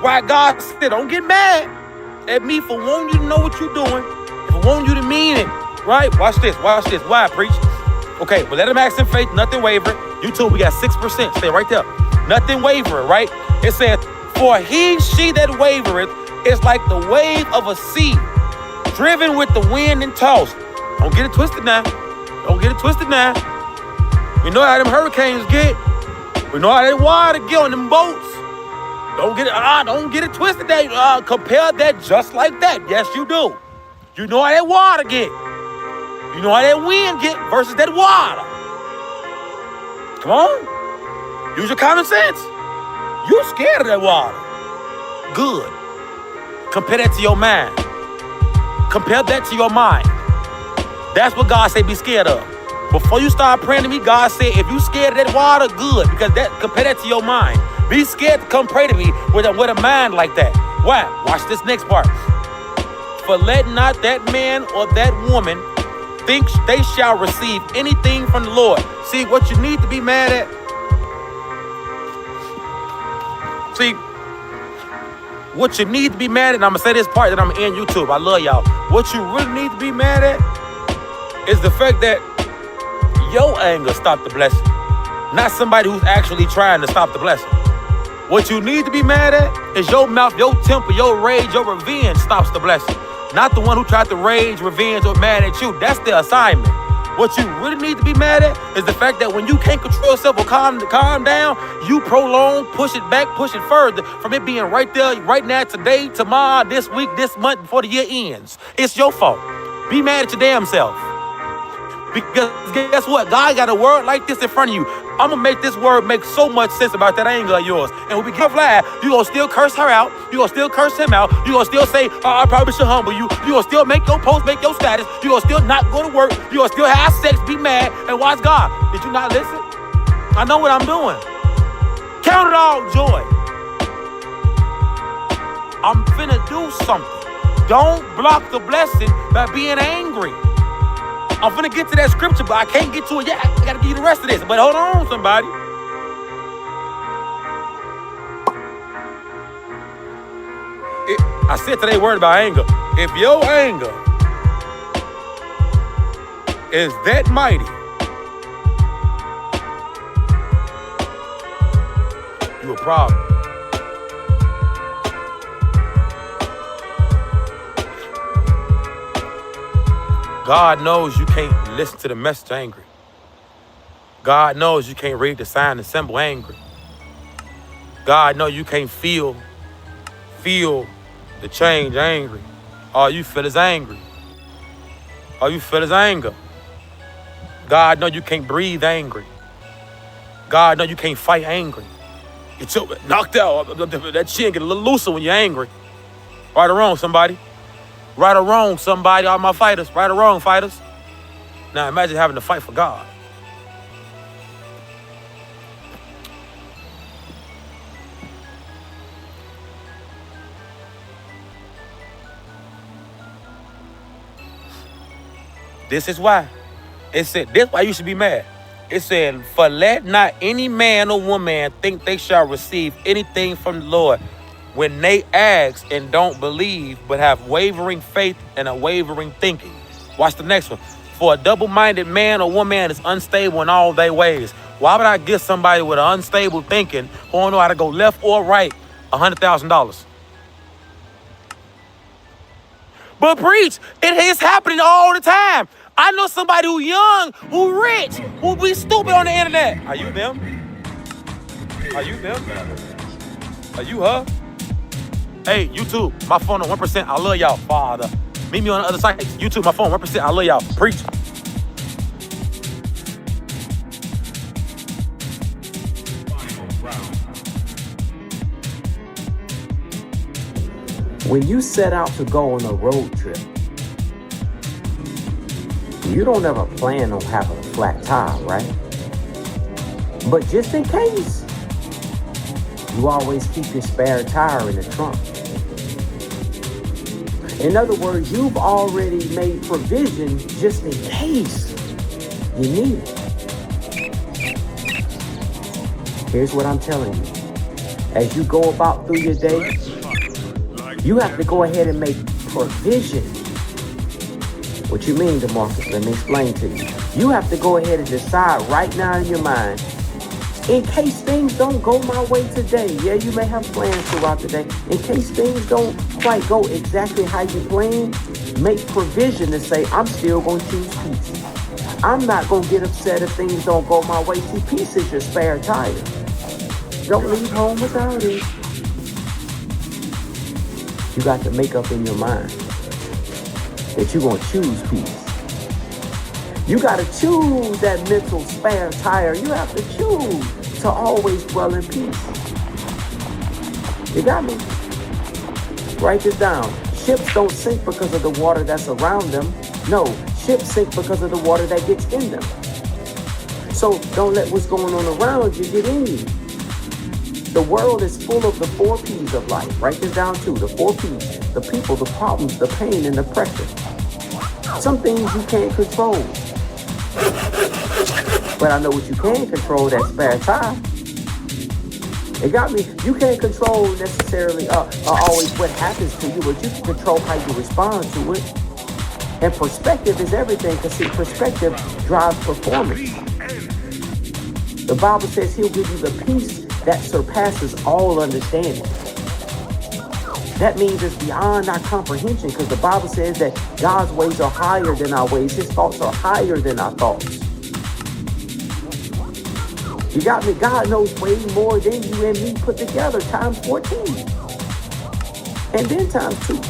Why God said, don't get mad at me for wanting you to know what you're doing, for wanting you to mean it, right? Watch this. Why, preach? Okay, but let him act in faith, nothing wavering. YouTube, we got 6%. Stay right there. Nothing wavering, right? It says, for she that wavereth is like the wave of a sea, driven with the wind and tossed. Don't get it twisted now. We know how them hurricanes get. We know how that water get on them boats. Don't get it twisted. Compare that just like that. Yes, you do. You know how that water get. You know how that wind get versus that water. Come on. Use your common sense. You scared of that water. Good. Compare that to your mind. Compare that to your mind. That's what God said be scared of. Before you start praying to me, God said, if you scared of that water, good. Because compare that to your mind. Be scared to come pray to me with a mind like that. Why? Watch this next part. For let not that man or that woman think they shall receive anything from the Lord. See, what you need to be mad at. See, what you need to be mad at, and I'm going to say this part that I'm going to end YouTube. I love y'all. What you really need to be mad at is the fact that your anger stopped the blessing. Not somebody who's actually trying to stop the blessing. What you need to be mad at is your mouth, your temper, your rage, your revenge stops the blessing. Not the one who tried to rage, revenge, or mad at you. That's the assignment. What you really need to be mad at is the fact that when you can't control yourself or calm down, you prolong, push it back, push it further from it being right there, right now, today, tomorrow, this week, this month, before the year ends. It's your fault. Be mad at your damn self. Because guess what? God got a word like this in front of you. I'm going to make this word make so much sense about that anger of yours. And when we get fly, you're going to still curse her out. You're going to still curse him out. You're going to still say, I probably should humble you. You're going to still make your post, make your status. You're going to still not go to work. You're going to still have sex, be mad, and watch God. Did you not listen? I know what I'm doing. Count it all joy. I'm finna do something. Don't block the blessing by being angry. I'm finna get to that scripture, but I can't get to it yet. I gotta give you the rest of this. But hold on, somebody. I said today word about anger. If your anger is that mighty, you a problem. God knows you can't listen to the message angry. God knows you can't read the sign and symbol angry. God knows you can't feel the change angry. All you feel is angry. All you feel is anger. God knows you can't breathe angry. God knows you can't fight angry. Get knocked out. That chin get a little looser when you're angry. Right or wrong, somebody? Right or wrong, somebody, all my fighters. Right or wrong, fighters. Now imagine having to fight for God. This is why. It said, this is why you should be mad. It said, for let not any man or woman think they shall receive anything from the Lord when they ask and don't believe, but have wavering faith and a wavering thinking. Watch the next one. For a double-minded man or woman is unstable in all their ways. Why would I give somebody with an unstable thinking who don't know how to go left or right $100,000? But preach, it is happening all the time. I know somebody who young, who rich, who be stupid on the internet. Are you them? Are you them? Are you her? Hey, YouTube, my phone on 1%. I love y'all, Father. Meet me on the other side. YouTube, my phone 1%. I love y'all. Preach. When you set out to go on a road trip, you don't ever plan on having a flat tire, right? But just in case, you always keep your spare tire in the trunk. In other words, you've already made provision just in case you need it. Here's what I'm telling you. As you go about through your day, you have to go ahead and make provision. What you mean, DeMarcus? Let me explain to you. You have to go ahead and decide right now in your mind, in case things don't go my way today. Yeah, you may have plans throughout the day. In case things don't quite go exactly how you planned, make provision to say, I'm still going to choose peace. I'm not going to get upset if things don't go my way. See, peace is your spare tire. Don't leave home without it. You got to make up in your mind that you're going to choose peace. You got to choose that mental spare tire. You have to choose to always dwell in peace. You got me? Write this down. Ships don't sink because of the water that's around them. No, ships sink because of the water that gets in them. So don't let what's going on around you get in you. The world is full of the 4 P's of life. Write this down too. The 4 P's. The people, the problems, the pain, and the pressure. Some things you can't control. But I know what you can control, that spare tire. It got me. You can't control necessarily always what happens to you, but you can control how you respond to it. And perspective is everything, because see, perspective drives performance. The Bible says he'll give you the peace that surpasses all understanding. That means it's beyond our comprehension, because the Bible says that God's ways are higher than our ways. His thoughts are higher than our thoughts. You got me? God knows way more than you and me put together, times 14. And then times 2.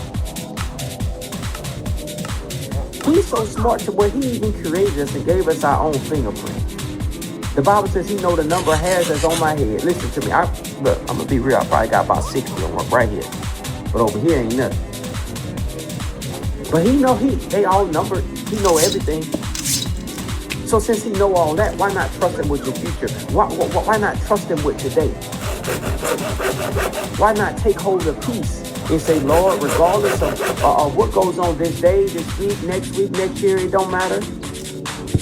He's so smart to where he even created us and gave us our own fingerprint. The Bible says he know the number of hairs that's on my head. Listen to me. Look, I'm going to be real. I probably got about 60 on right here. But over here ain't nothing. But he know they all numbered. He know everything. So since he know all that, why not trust him with your future? Why not trust him with today? Why not take hold of peace and say, Lord, regardless of what goes on this day, this week, next year, it don't matter.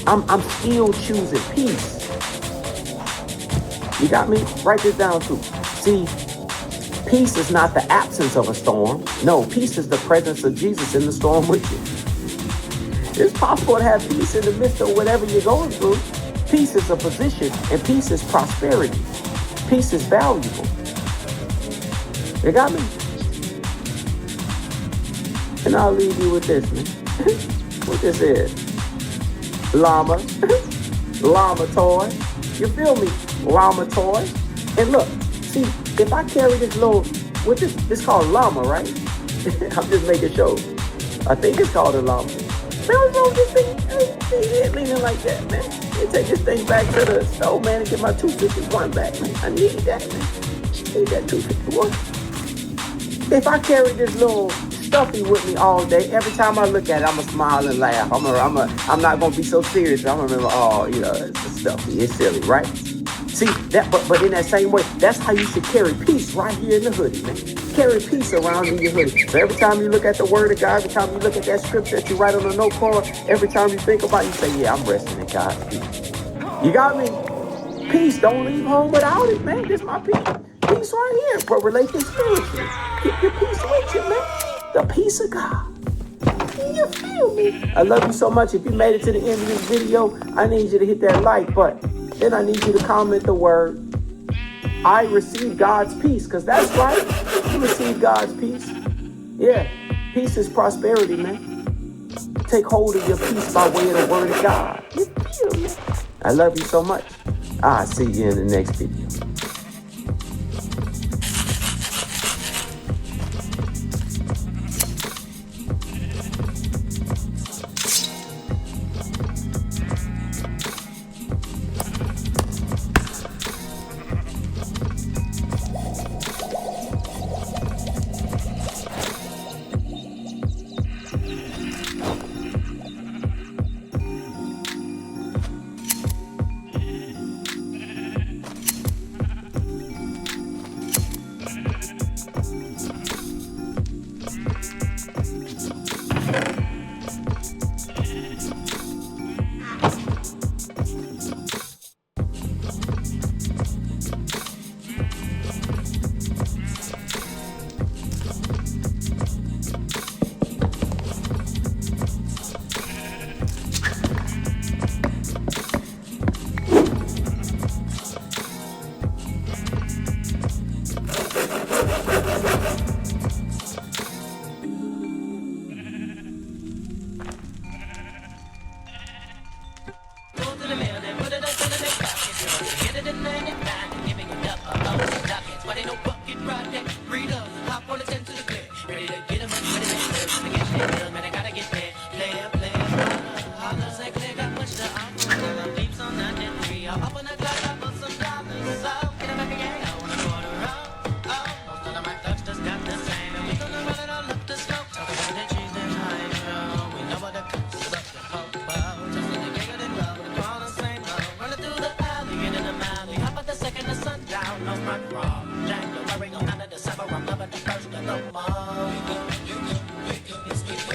I'm still choosing peace. You got me? Write this down too. See, peace is not the absence of a storm. No, peace is the presence of Jesus in the storm with you. It's possible to have peace in the midst of whatever you're going through. Peace is a position, and peace is prosperity. Peace is valuable. You got me? And I'll leave you with this, man. What this is? Llama. Llama toy. You feel me? Llama toy. And look, see, if I carry this little, this called llama, right? I'm just making sure. I think it's called a llama. What's wrong with this thing? Leaning like that, man. You take this thing back to the stove, man, and get my 251 back, man. I need that, man. I need that 251. If I carry this little stuffy with me all day, every time I look at it, I'm going to smile and laugh. I'm not going to be so serious. I'm going to remember, it's a stuffy. It's silly, right? See, that, but in that same way, that's how you should carry peace right here in the hoodie, man. Carry peace around in your hoodie. So every time you look at the word of God, every time you look at that scripture that you write on a note card, every time you think about it, you say, yeah, I'm resting in God's peace. You got me? Peace. Don't leave home without it, man. This is my peace. Peace right here. But relate this spiritually. Keep your peace with you, man. The peace of God. You feel me? I love you so much. If you made it to the end of this video, I need you to hit that like button. Then I need you to comment the word, I receive God's peace, because that's right. You receive God's peace. Yeah, peace is prosperity, man. Take hold of your peace by way of the word of God. You feel me? I love you so much. I'll see you in the next video.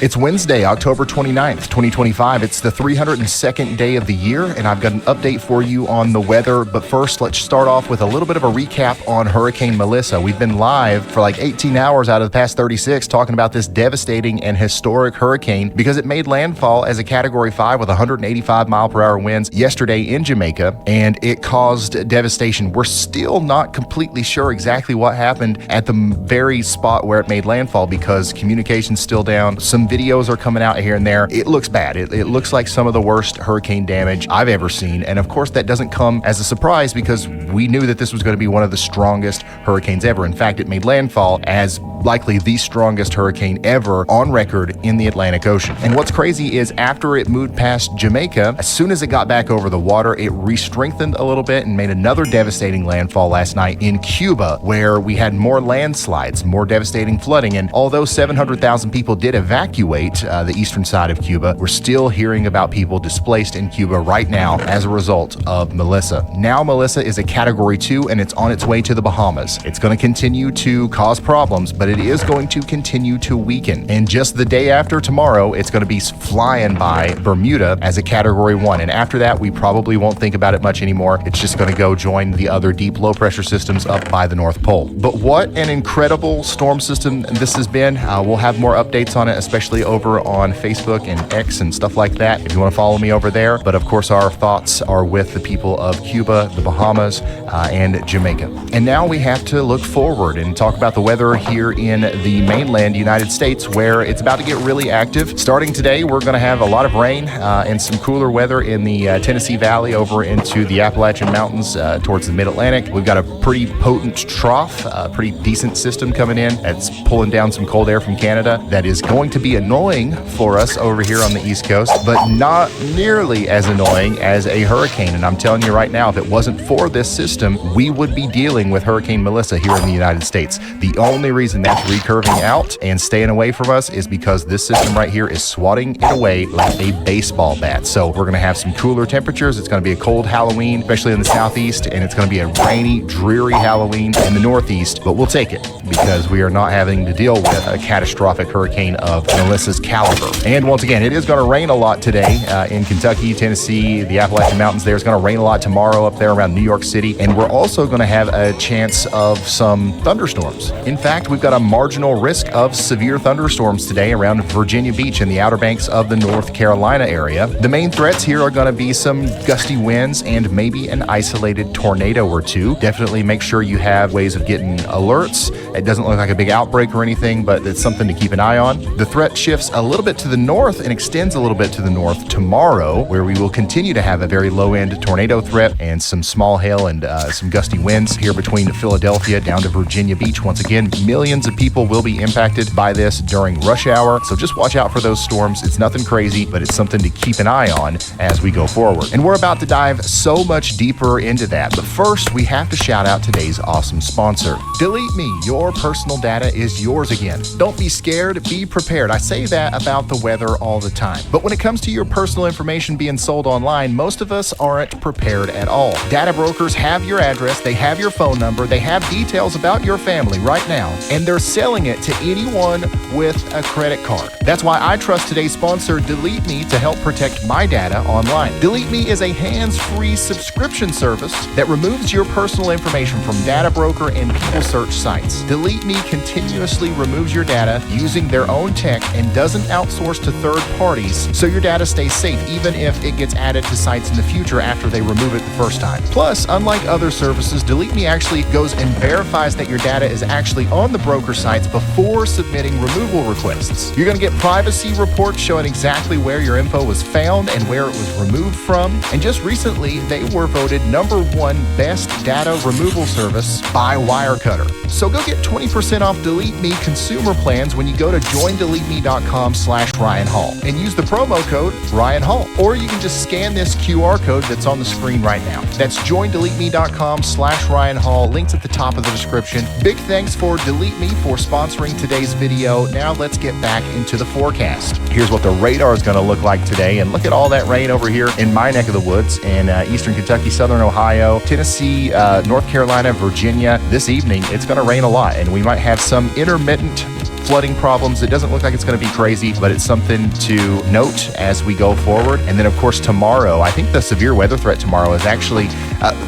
It's Wednesday, October 29th, 2025. It's the 302nd day of the year, and I've got an update for you on the weather. But first, let's start off with a little bit of a recap on Hurricane Melissa. We've been live for like 18 hours out of the past 36 talking about this devastating and historic hurricane because it made landfall as a Category 5 with 185 mile per hour winds yesterday in Jamaica, and it caused devastation. We're still not completely sure exactly what happened at the very spot where it made landfall because communication's still down. Some videos are coming out here and there. It looks bad. It looks like some of the worst hurricane damage I've ever seen. And of course, that doesn't come as a surprise because we knew that this was going to be one of the strongest hurricanes ever. In fact, it made landfall as likely the strongest hurricane ever on record in the Atlantic Ocean. And what's crazy is after it moved past Jamaica, as soon as it got back over the water, it re-strengthened a little bit and made another devastating landfall last night in Cuba, where we had more landslides, more devastating flooding. And although 700,000 people did evacuate the eastern side of Cuba, we're still hearing about people displaced in Cuba right now as a result of Melissa. Now Melissa is a Category 2 and it's on its way to the Bahamas. It's going to continue to cause problems, but it is going to continue to weaken. And just the day after tomorrow, it's going to be flying by Bermuda as a Category 1. And after that, we probably won't think about it much anymore. It's just going to go join the other deep low pressure systems up by the North Pole. But what an incredible storm system this has been. We'll have more updates on it, especially over on Facebook and X and stuff like that if you want to follow me over there. But of course, our thoughts are with the people of Cuba, the Bahamas, and Jamaica. And now we have to look forward and talk about the weather here in the mainland United States, where it's about to get really active. Starting today, we're going to have a lot of rain and some cooler weather in the Tennessee Valley over into the Appalachian Mountains towards the Mid-Atlantic. We've got a pretty potent trough, a pretty decent system coming in that's pulling down some cold air from Canada that is going to be annoying for us over here on the East Coast, but not nearly as annoying as a hurricane. And I'm telling you right now, if it wasn't for this system, we would be dealing with Hurricane Melissa here in the United States. The only reason that's recurving out and staying away from us is because this system right here is swatting it away like a baseball bat. So we're going to have some cooler temperatures. It's going to be a cold Halloween, especially in the southeast, and it's going to be a rainy, dreary Halloween in the northeast, but we'll take it because we are not having to deal with a catastrophic hurricane of Melissa's caliber. And once again, it is going to rain a lot today in Kentucky, Tennessee, the Appalachian Mountains. There's going to rain a lot tomorrow up there around New York City, and we're also going to have a chance of some thunderstorms. In fact, we've got a marginal risk of severe thunderstorms today around Virginia Beach and the Outer Banks of the North Carolina area. The main threats here are going to be some gusty winds and maybe an isolated tornado or two. Definitely make sure you have ways of getting alerts. It doesn't look like a big outbreak or anything, but it's something to keep an eye on. The threat shifts a little bit to the north and extends a little bit to the north tomorrow, where we will continue to have a very low-end tornado threat and some small hail and some gusty winds here between Philadelphia down to Virginia Beach. Once again, millions of people will be impacted by this during rush hour, so just watch out for those storms. It's nothing crazy, but it's something to keep an eye on as we go forward. And we're about to dive so much deeper into that, but first we have to shout out today's awesome sponsor. Delete Me. Your personal data is yours again. Don't be scared, be prepared. I say that about the weather all the time, but when it comes to your personal information being sold online, most of us aren't prepared at all. Data brokers have your address, they have your phone number, they have details about your family right now, and they're selling it to anyone with a credit card. That's why I trust today's sponsor, Delete Me, to help protect my data online. Delete Me is a hands-free subscription service that removes your personal information from data broker and people search sites. Delete Me continuously removes your data using their own tech and doesn't outsource to third parties, so your data stays safe even if it gets added to sites in the future after they remove it the first time. Plus, unlike other services, Delete Me actually goes and verifies that your data is actually on the broker sites before submitting removal requests. You're going to get privacy reports showing exactly where your info was found and where it was removed from. And just recently, they were voted #1 best data removal service by Wirecutter. So go get 20% off Delete Me consumer plans when you go to joindeleteme.com/Ryan Hall and use the promo code Ryan Hall. Or you can just scan this QR code that's on the screen right now. That's joindeleteme.com/Ryan Hall. Links at the top of the description. Big thanks for Delete Me for sponsoring today's video. Now let's get back into the forecast. Here's what the radar is going to look like today. And look at all that rain over here in my neck of the woods in eastern Kentucky, southern Ohio, Tennessee, North Carolina, Virginia. This evening, it's going to rain a lot, and we might have some intermittent flooding problems. It doesn't look like it's going to be crazy, but it's something to note as we go forward. And then, of course, tomorrow, I think the severe weather threat tomorrow is actually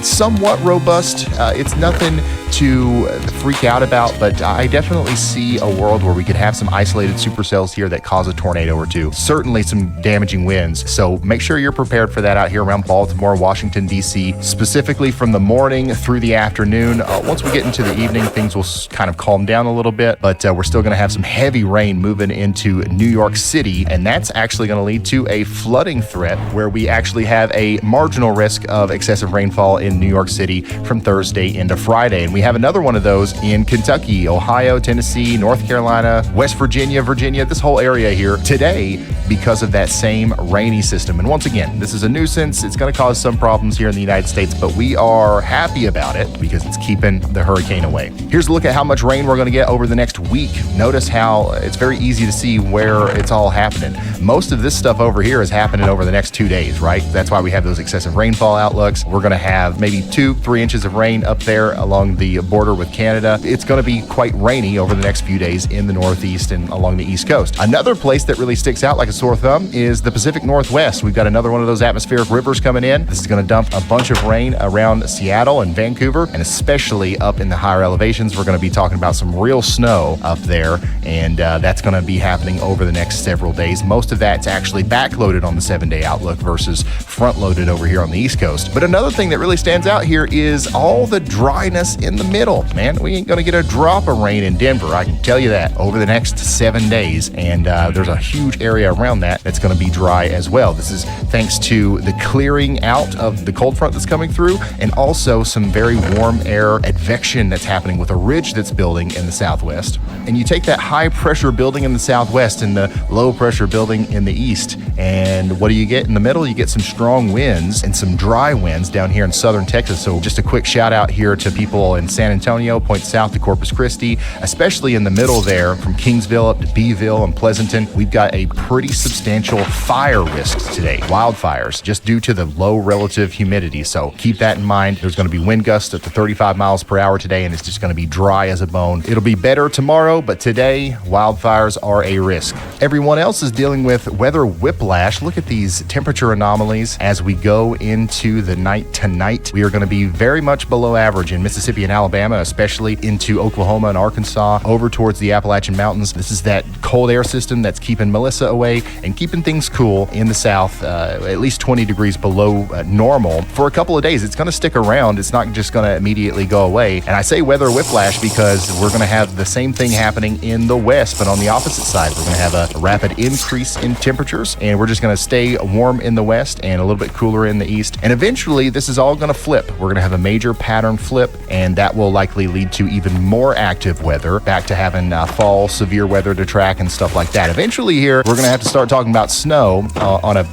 somewhat robust. It's nothing to freak out about, but I definitely see a world where we could have some isolated supercells here that cause a tornado or two. Certainly some damaging winds. So make sure you're prepared for that out here around Baltimore, Washington, D.C., specifically from the morning through the afternoon. Once we get into the evening, things will kind of calm down a little bit, but we're still going to have some heavy rain moving into New York City, and that's actually going to lead to a flooding threat where we actually have a marginal risk of excessive rainfall in New York City from Thursday into Friday. And we have another one of those in Kentucky, Ohio, Tennessee, North Carolina, West Virginia, this whole area here today because of that same rainy system. And once again, this is a nuisance. It's going to cause some problems here in the United States, but we are happy about it because it's keeping the hurricane away. Here's a look at how much rain we're going to get over the next week. Notice how it's very easy to see where it's all happening. Most of this stuff over here is happening over the next 2 days, right? That's why we have those excessive rainfall outlooks. We're going to have maybe 2-3 inches of rain up there along the border with Canada. It's going to be quite rainy over the next few days in the Northeast and along the East Coast. Another place that really sticks out like a sore thumb is the Pacific Northwest. We've got another one of those atmospheric rivers coming in. This is going to dump a bunch of rain around Seattle and Vancouver, and especially up in the higher elevations. We're going to be talking about some real snow up there, and that's going to be happening over the next several days. Most of that's actually backloaded on the 7-day outlook versus front-loaded over here on the East Coast. But another thing that really stands out here is all the dryness in the middle. Man, we ain't going to get a drop of rain in Denver, I can tell you that, over the next 7 days. And there's a huge area around that that's going to be dry as well. This is thanks to the clearing out of the cold front that's coming through, and also some very warm air advection that's happening with a ridge that's building in the southwest. And you take that high pressure building in the southwest and the low pressure building in the east, and what do you get in the middle? You get some strong winds and some dry winds down here in southern Texas. So just a quick shout out here to people in San Antonio, point south to Corpus Christi, especially in the middle there from Kingsville up to Beeville and Pleasanton. We've got a pretty substantial fire risks today, wildfires, just due to the low relative humidity. So keep that in mind. There's going to be wind gusts up to 35 miles per hour today, and it's just going to be dry as a bone. It'll be better tomorrow, but today wildfires are a risk. Everyone else is dealing with weather whiplash. Look at these temperature anomalies as we go into the night tonight. We are going to be very much below average in Mississippi and Alabama, especially into Oklahoma and Arkansas, over towards the Appalachian Mountains. This is that cold air system that's keeping Melissa away and keeping things cool in the south, at least 20 degrees below normal for a couple of days. It's going to stick around. It's not just going to immediately go away. And I say weather whiplash because we're going to have the same thing happening in the west, but on the opposite side. We're going to have a rapid increase in temperatures, and we're just going to stay warm in the west and a little bit cooler in the east. And eventually, this is all going to flip. We're going to have a major pattern flip, and that will likely lead to even more active weather, back to having fall severe weather to track and stuff like that. Eventually here, we're going to have to start talking about snow on a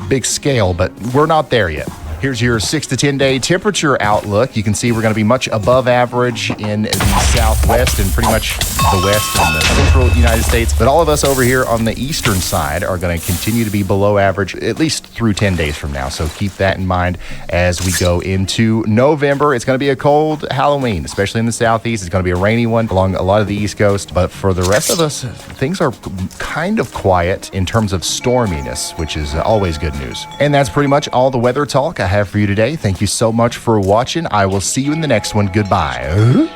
big scale, but we're not there yet. Here's your 6 to 10 day temperature outlook. You can see we're going to be much above average in the southwest and pretty much the west and the central United States. But all of us over here on the eastern side are going to continue to be below average at least through 10 days from now. So keep that in mind as we go into November. It's going to be a cold Halloween, especially in the southeast. It's going to be a rainy one along a lot of the East Coast. But for the rest of us, things are kind of quiet in terms of storminess, which is always good news. And that's pretty much all the weather talk I have for you today. Thank you so much for watching. I will see you in the next one. Goodbye.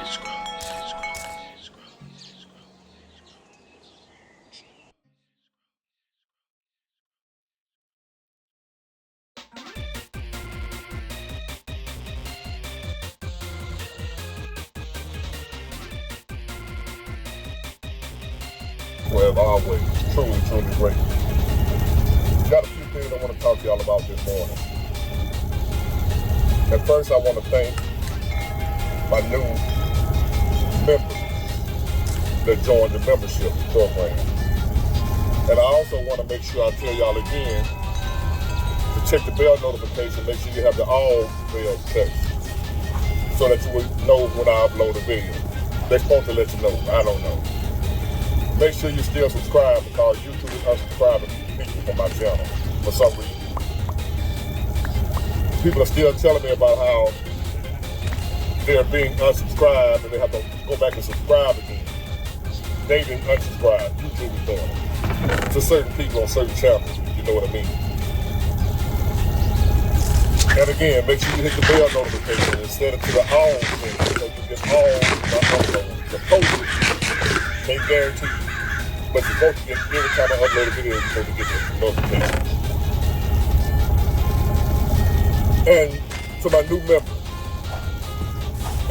Well, always, truly, truly great. Got a few things I want to talk to y'all about this morning. At first, I want to thank my new members that joined the membership program. And I also want to make sure I tell y'all again to check the bell notification. Make sure you have the all bells checked so that you will know when I upload a video. They're supposed to let you know. I don't know. Make sure you still subscribe because YouTube is unsubscribing people from my channel for some reason. People are still telling me about how they're being unsubscribed and they have to go back and subscribe again. they didn't unsubscribe. YouTube is doing it to certain people on certain channels. You know what I mean? And again, make sure you hit the bell notification and set it to the all thing so you get all my uploads. The post can't guarantee you, but you're supposed to get every time I upload a video, you're supposed to get the notification. And to my new members,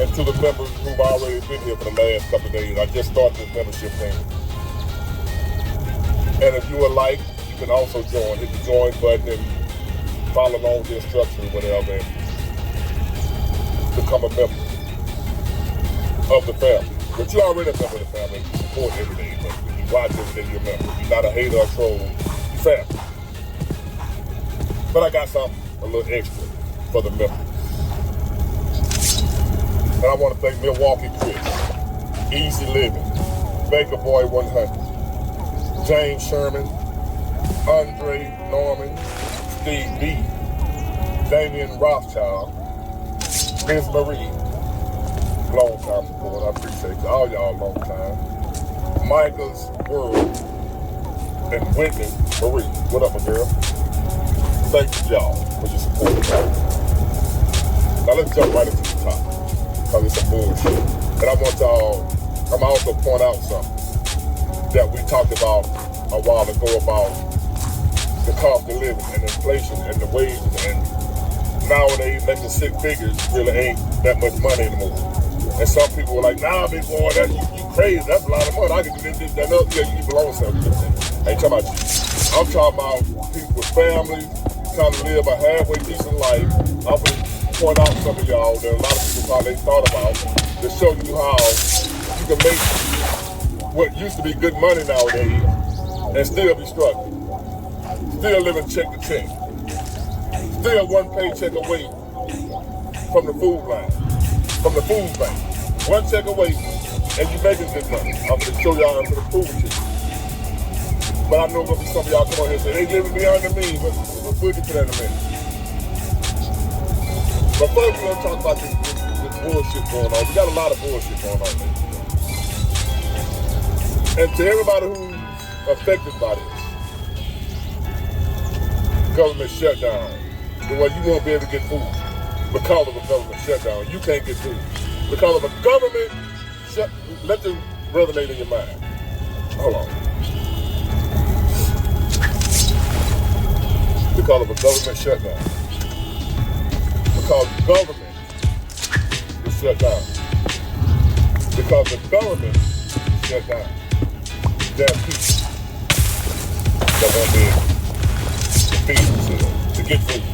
and to the members who've already been here for the last couple of days, I just started this membership thing. And if you would like, you can also join. Hit the join button and follow along with the instructions or whatever and become a member of the family. But you're already a member of the family. You support every day, but when you watch every day, you're a member. You're not a hater or troll. You're family. But I got something a little extra for the members. And I want to thank Milwaukee Chris, Easy Living, Baker Boy 100, James Sherman, Andre Norman, Steve B, Damian Rothschild, Miss Marie, long time support, I appreciate you, all y'all long time, Michael's World, and Whitney Marie. What up, my girl? Thank you, y'all, for your support. Now let's jump right into the top, because it's some bullshit. And I want y'all, I'm also point out something that we talked about a while ago about the cost of living and inflation and the wages, and nowadays making six figures really ain't that much money anymore. And some people were like, nah, big boy, that you crazy, that's a lot of money. I can do this, that, and yeah, you belong to something. I ain't talking about you. I'm talking about people with families trying to live a halfway decent life. I'm going to point out some of y'all that a lot of people probably thought about to show you how you can make what used to be good money nowadays and still be struggling. Still living check to check. Still one paycheck away from the food line, from the food bank. One check away, and you making good money. I'm going to show y'all, I'm going to prove it to you. But I know there'll be some of y'all come on here and say, they living beyond the means, but we'll get to that in a minute. But first, we're going to talk about this bullshit going on. We got a lot of bullshit going on there. And to everybody who's affected by this, government shutdown, well, you won't be able to get food because of a government shutdown. You can't get food because of a government shut. Let this resonate in your mind. Hold on. Because of a government shutdown. Because the government is shut down. Because the government is shut down. There are people that won't be able to feed themselves, to get food.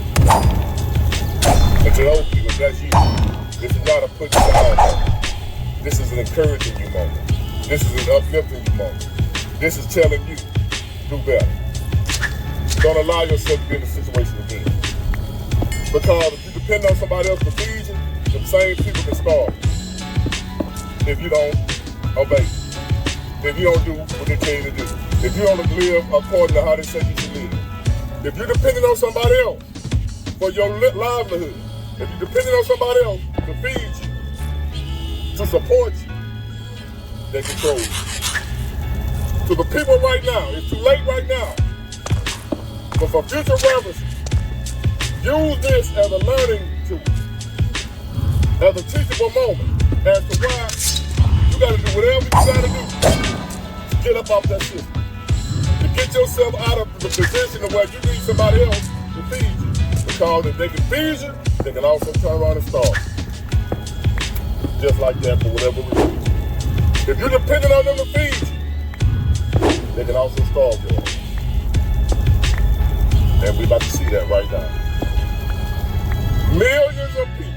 And to those people, that's you. This is not a put you down moment. This is an encouraging you moment. This is an uplifting you moment. This is telling you, do better. Don't allow yourself to be in this situation again. Because if you depend on somebody else to feed you, the same people can starve you if you don't obey. If you don't do what they tell you to do. If you don't live according to how they say you should live. If you're depending on somebody else for your livelihood, if you're depending on somebody else to feed you, to support you, they control you. To the people right now, it's too late right now. But for future reference, use this as a learning tool, as a teachable moment, as to why you got to do whatever you got to do to get up off that system, to get yourself out of the position of where you need somebody else to feed you. Because if they can feed you, they can also turn around and starve you. Just like that for whatever reason. If you're dependent on them to feed you, they can also starve you. And we're about to see that right now. Millions of people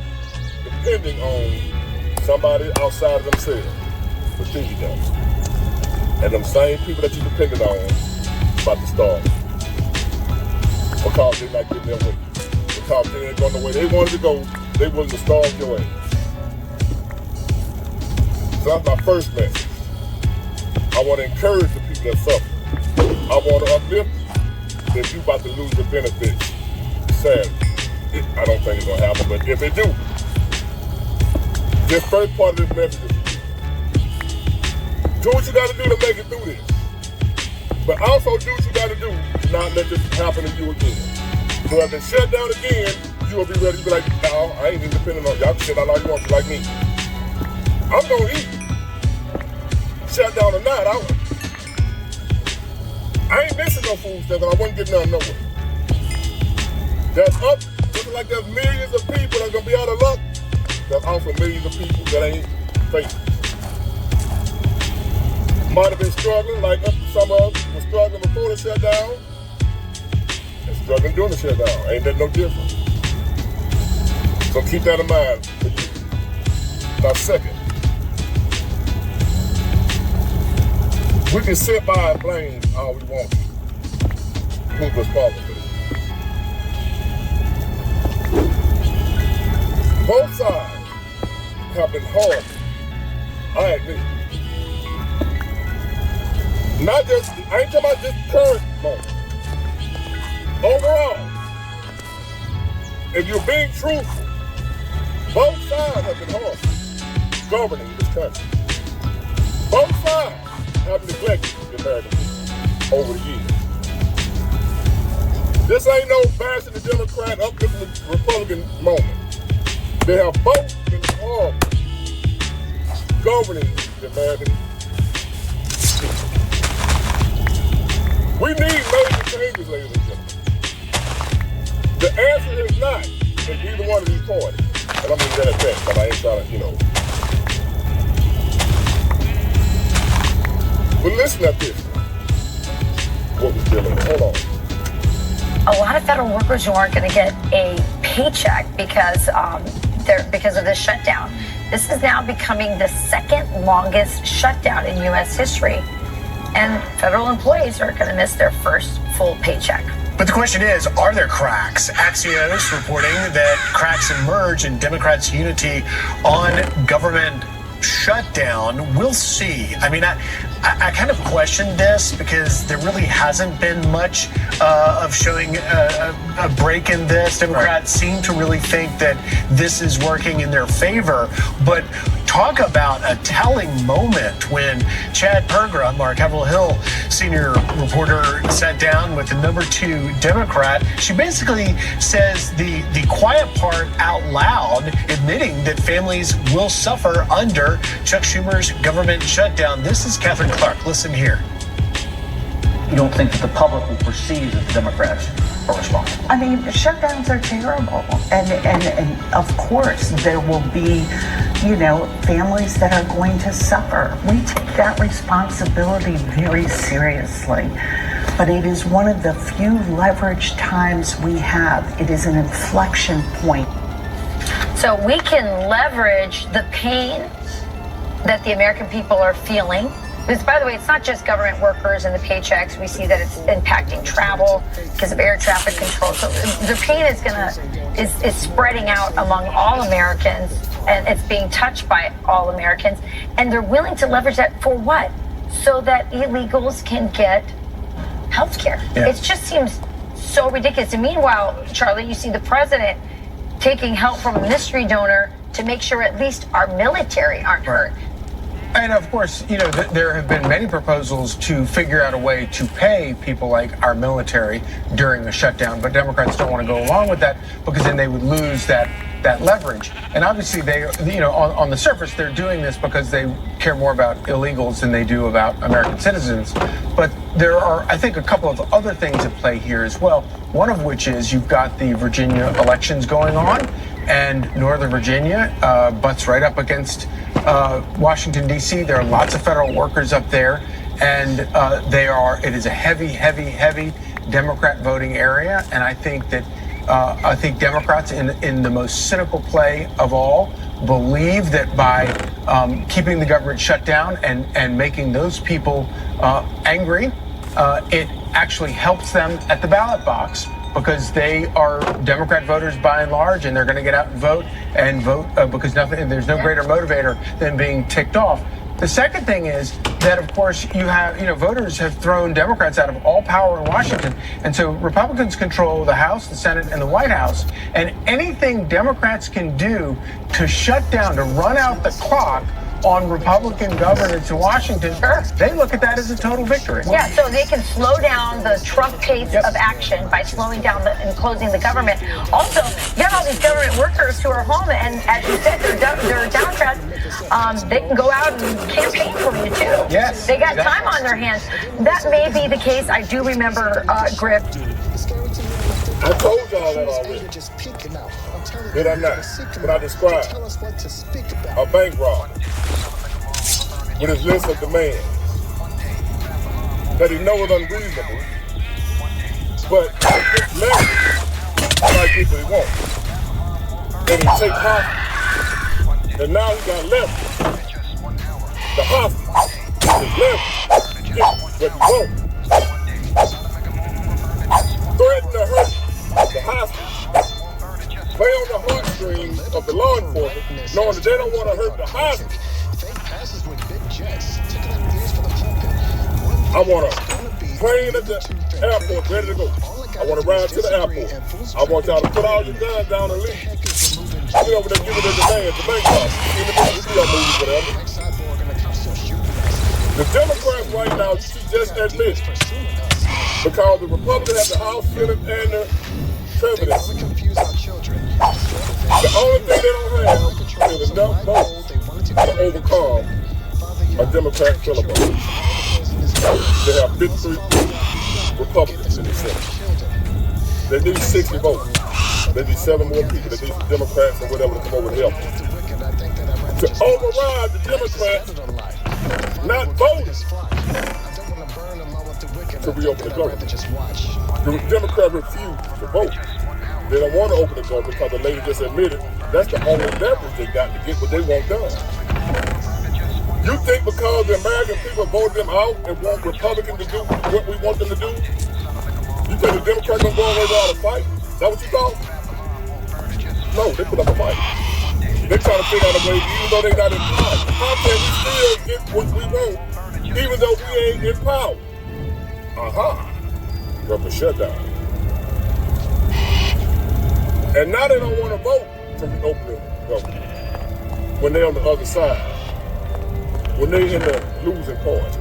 depending on somebody outside of themselves to feed them. And them same people that you depended on about to starve. Because they're not getting their way. Because they ain't going the way they wanted to go, they willing to starve your ass. So that's my first message. I want to encourage the people that suffer. I want to uplift you. If you about to lose your benefits, sadly, I don't think it's going to happen, but if it do, this first part of this message is for you. Do what you gotta do to make it through this. But also do what you gotta do to not let this happen to you again. So if they shut down again, you will be ready to be like, no, I ain't even depending on y'all can shut down all you want to like me. I'm gonna eat. Shut down or not, I ain't missing no food stuff, and I wouldn't get none nowhere. That's up, looking like there's millions of people that are gonna be out of luck. There's also millions of people that ain't faithful. Might have been struggling, like some of us were struggling before the shutdown, and struggling during the shutdown. Ain't that no different? So keep that in mind for you. Now, second, we can sit by and blame all we want to. Who's responsible for this? Both sides have been horrible. I admit. Not just, I ain't talking about this current moment. Overall, if you're being truthful, both sides have been horrible governing this country. Both sides have neglected the American people over the years. This ain't no bashing the Democrat, uplifting the Republican moment. They have both been horrible governing the American people. We need major changes, ladies and gentlemen. The answer is not in either one of these parties. And I'm going to get at that, but I ain't trying to, But listen at this. What we're dealing with. Hold on. A lot of federal workers who aren't going to get a paycheck because of this shutdown. This is now becoming the second longest shutdown in U.S. history. And federal employees are going to miss their first full paycheck. But the question is, are there cracks? Axios reporting that cracks emerge in Democrats' unity on government shutdown. We'll see. I mean, I kind of question this because there really hasn't been much of showing a break in this. Democrats seem to really think that this is working in their favor. But talk about a telling moment when Chad Pergram, our Capitol Hill senior reporter, sat down with the number 2 Democrat. She basically says the quiet part out loud, admitting that families will suffer under Chuck Schumer's government shutdown. This is Catherine Clark. Listen here. You don't think that the public will perceive that the Democrats are responsible? I mean, shutdowns are terrible. And of course, there will be, families that are going to suffer. We take that responsibility very seriously. But it is one of the few leverage times we have. It is an inflection point. So we can leverage the pain that the American people are feeling. Because, by the way, it's not just government workers and the paychecks. We see that it's impacting travel because of air traffic control. So the pain is spreading out among all Americans, and it's being touched by all Americans. And they're willing to leverage that for what? So that illegals can get health care. Yeah. It just seems so ridiculous. And meanwhile, Charlie, you see the president taking help from a mystery donor to make sure at least our military aren't hurt. And of course, there have been many proposals to figure out a way to pay people like our military during the shutdown, but Democrats don't want to go along with that because then they would lose that leverage. And obviously they, on the surface, they're doing this because they care more about illegals than they do about American citizens. But there are, I think, a couple of other things at play here as well. One of which is you've got the Virginia elections going on, and Northern Virginia butts right up against Washington, D.C. There are lots of federal workers up there, and it is a heavy Democrat voting area. And I think Democrats in the most cynical play of all believe that by keeping the government shut down and making those people angry, it actually helps them at the ballot box, because they are Democrat voters by and large, and they're going to get out and vote because there's no greater motivator than being ticked off. The second thing is that, of course, voters have thrown Democrats out of all power in Washington. And so Republicans control the House, the Senate, and the White House. And anything Democrats can do to shut down, to run out the clock on Republican governance in Washington, they look at that as a total victory. Yeah, so they can slow down the Trump pace of action by slowing down and closing the government. Also, you have all these government workers who are home, and as you said, they're Democrats. They can go out and campaign for you too. Yes, they got time on their hands. That may be the case. I do remember, Griff. I told y'all that already. Did I not? When I described a bank robber with his list of demands that he knows is unreasonable, but this leverage might get what he wants. And he take hostage. And now he got leverage. The hostage is leverage. Get what he wants. Threaten to hurt the hostage. Play on the heartstrings of the law enforcement, knowing that they don't want to hurt the hostage. I want a plane at the airport ready to go. I want to ride to the airport. I want y'all to put all your guns down and leave. You know, when they give it a demand to bank robbers. In the video movies, whatever. The Democrats right now, she just admitted, because the Republicans have the House, Senate, and the presidency. The only thing they don't have is enough votes to overcome a Democrat filibuster. They have 53 Republicans in the Senate. They need 60 votes. They need 7 more people. They need Democrats or whatever to come over and help them. To override the Democrats not voting to reopen the government. The Democrats refuse to vote. They don't want to open the government because the lady just admitted that's the only leverage they got to get what they want done. You think because the American people voted them out and want Republicans to do what we want them to do, you think the Democrats gonna go away without a fight? Is that what you thought? No, they put up a fight. They trying to figure out a way, even though they not in power. How can we still get what we want, even though we ain't in power? Government shutdown. And now they don't want to vote to reopen the government when they're on the other side. When they're in the losing part.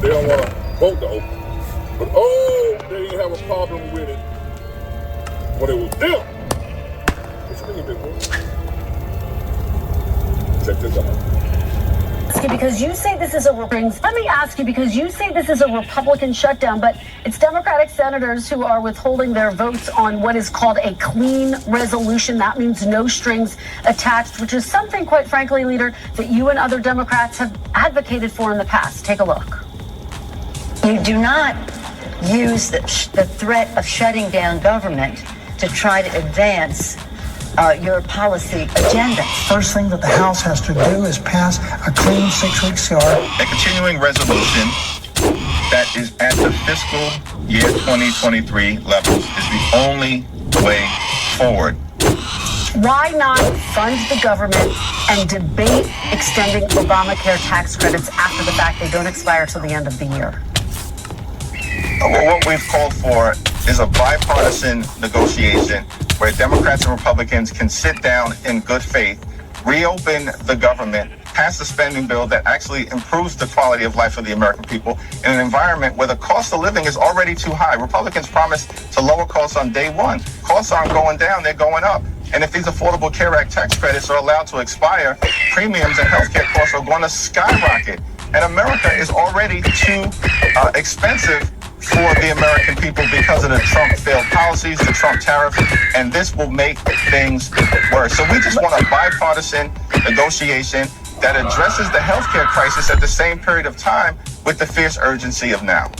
They don't want to vote to open. But they didn't have a problem with it when it was them. What you mean, big boy? Check this out. Because you say this is let me ask you, because you say this is a Republican shutdown, but it's Democratic senators who are withholding their votes on what is called a clean resolution. That means no strings attached, which is something, quite frankly, leader, that you and other Democrats have advocated for in the past. Take a look. You do not use the threat of shutting down government to try to advance your policy agenda. First thing that the House has to do is pass a clean 6-week CR. A continuing resolution that is at the fiscal year 2023 levels is the only way forward. Why not fund the government and debate extending Obamacare tax credits after the fact? They don't expire till the end of the year. What we've called for is a bipartisan negotiation where Democrats and Republicans can sit down in good faith, reopen the government, pass a spending bill that actually improves the quality of life of the American people in an environment where the cost of living is already too high. Republicans promised to lower costs on day one. Costs aren't going down, they're going up. And if these Affordable Care Act tax credits are allowed to expire, premiums and healthcare costs are going to skyrocket. And America is already too expensive for the American people because of the Trump failed policies, the Trump tariffs, and this will make things worse. So we just want a bipartisan negotiation that addresses the healthcare crisis at the same period of time with the fierce urgency of now.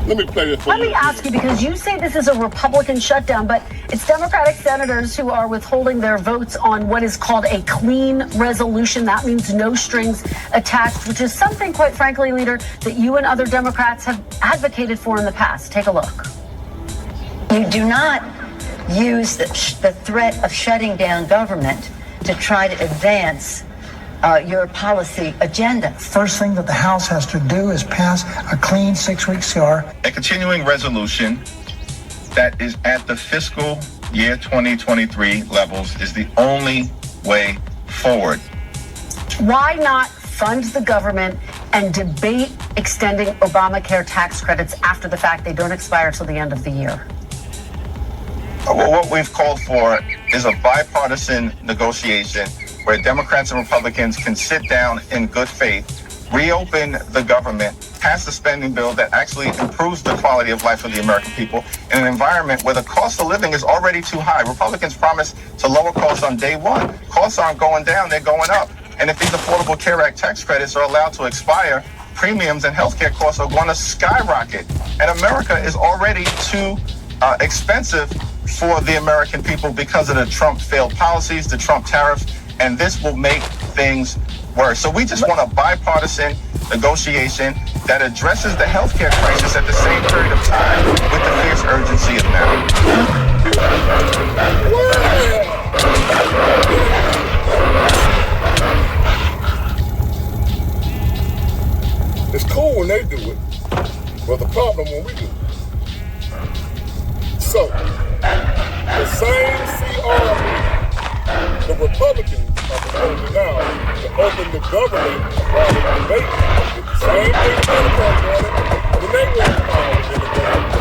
Let me play this for Let me ask you, because you say this is a Republican shutdown, but it's Democratic senators who are withholding their votes on what is called a clean resolution. That means no strings attached, which is something, quite frankly, leader, that you and other Democrats have advocated for in the past. Take a look. You do not use the threat of shutting down government to try to advance your policy agenda. First thing that the House has to do is pass a clean 6-week CR. A continuing resolution that is at the fiscal year 2023 levels is the only way forward. Why not fund the government and debate extending Obamacare tax credits after the fact? They don't expire till the end of the year. Well, what we've called for is a bipartisan negotiation where Democrats and Republicans can sit down in good faith, reopen the government, pass a spending bill that actually improves the quality of life of the American people in an environment where the cost of living is already too high. Republicans promised to lower costs on day one. Costs aren't going down, they're going up. And if these Affordable Care Act tax credits are allowed to expire, premiums and healthcare costs are going to skyrocket. And America is already too expensive for the American people because of the Trump failed policies, the Trump tariff, and this will make things worse. So we just want a bipartisan negotiation that addresses the healthcare crisis at the same period of time with the fierce urgency of now. It's cool when they do it, but the problem when we do it. So, the same CRB, the Republicans are proposing now to open the government while they debate. The same thing the Democrats wanted when they were in power in the government.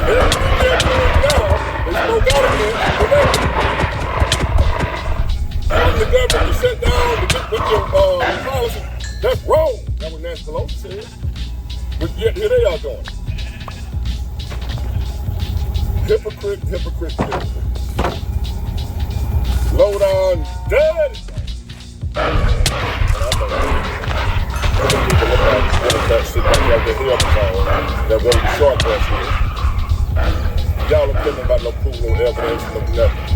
Everything they're doing now, they spoke out against today. Telling the government to shut down with your policy, that's wrong. That's what Nancy Pelosi said. But yet here they are doing it. Hypocrite. Low down, dead. And I know people look like Democrats sitting back there with their head on that won't be short bus here. Y'all are kidding about no proof, no evidence, no nothing.